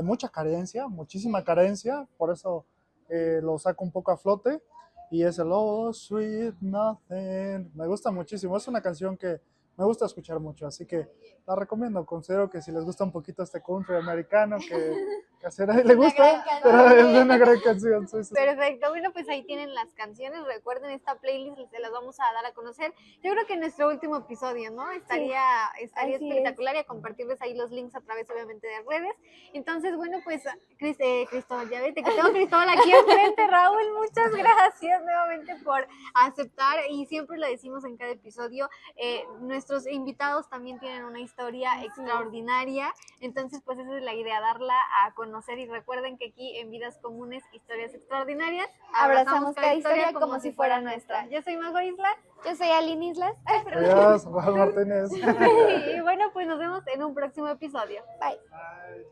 Speaker 3: mucha carencia, muchísima carencia, por eso lo saco un poco a flote. y es el Oh Sweet Nothing. Me gusta muchísimo, es una canción que me gusta escuchar mucho, así que la recomiendo. Considero que si les gusta un poquito este country americano, que a Sarai le gusta, pero es una gran canción. Sí, sí, sí.
Speaker 1: Perfecto, bueno, pues ahí tienen las canciones. Recuerden, esta playlist se las vamos a dar a conocer. Yo creo que en nuestro último episodio, ¿no? Estaría
Speaker 2: así
Speaker 1: espectacular y a compartirles ahí los links a través, obviamente, de redes. Entonces, bueno, pues, Cristóbal, ya vete que tengo a Cristóbal aquí enfrente. Raúl, muchas gracias nuevamente por aceptar, y siempre lo decimos en cada episodio, nuestros invitados también tienen una historia extraordinaria. Entonces, pues esa es la idea, darla a conocer. Y recuerden que aquí en Vidas Comunes, Historias Extraordinarias,
Speaker 2: abrazamos cada historia como si fuera nuestra.
Speaker 1: Yo soy Majo Islas.
Speaker 2: Yo soy Aline Islas.
Speaker 3: Adiós, Juan Martínez.
Speaker 1: Y bueno, pues nos vemos en un próximo episodio.
Speaker 2: Bye.
Speaker 3: Bye.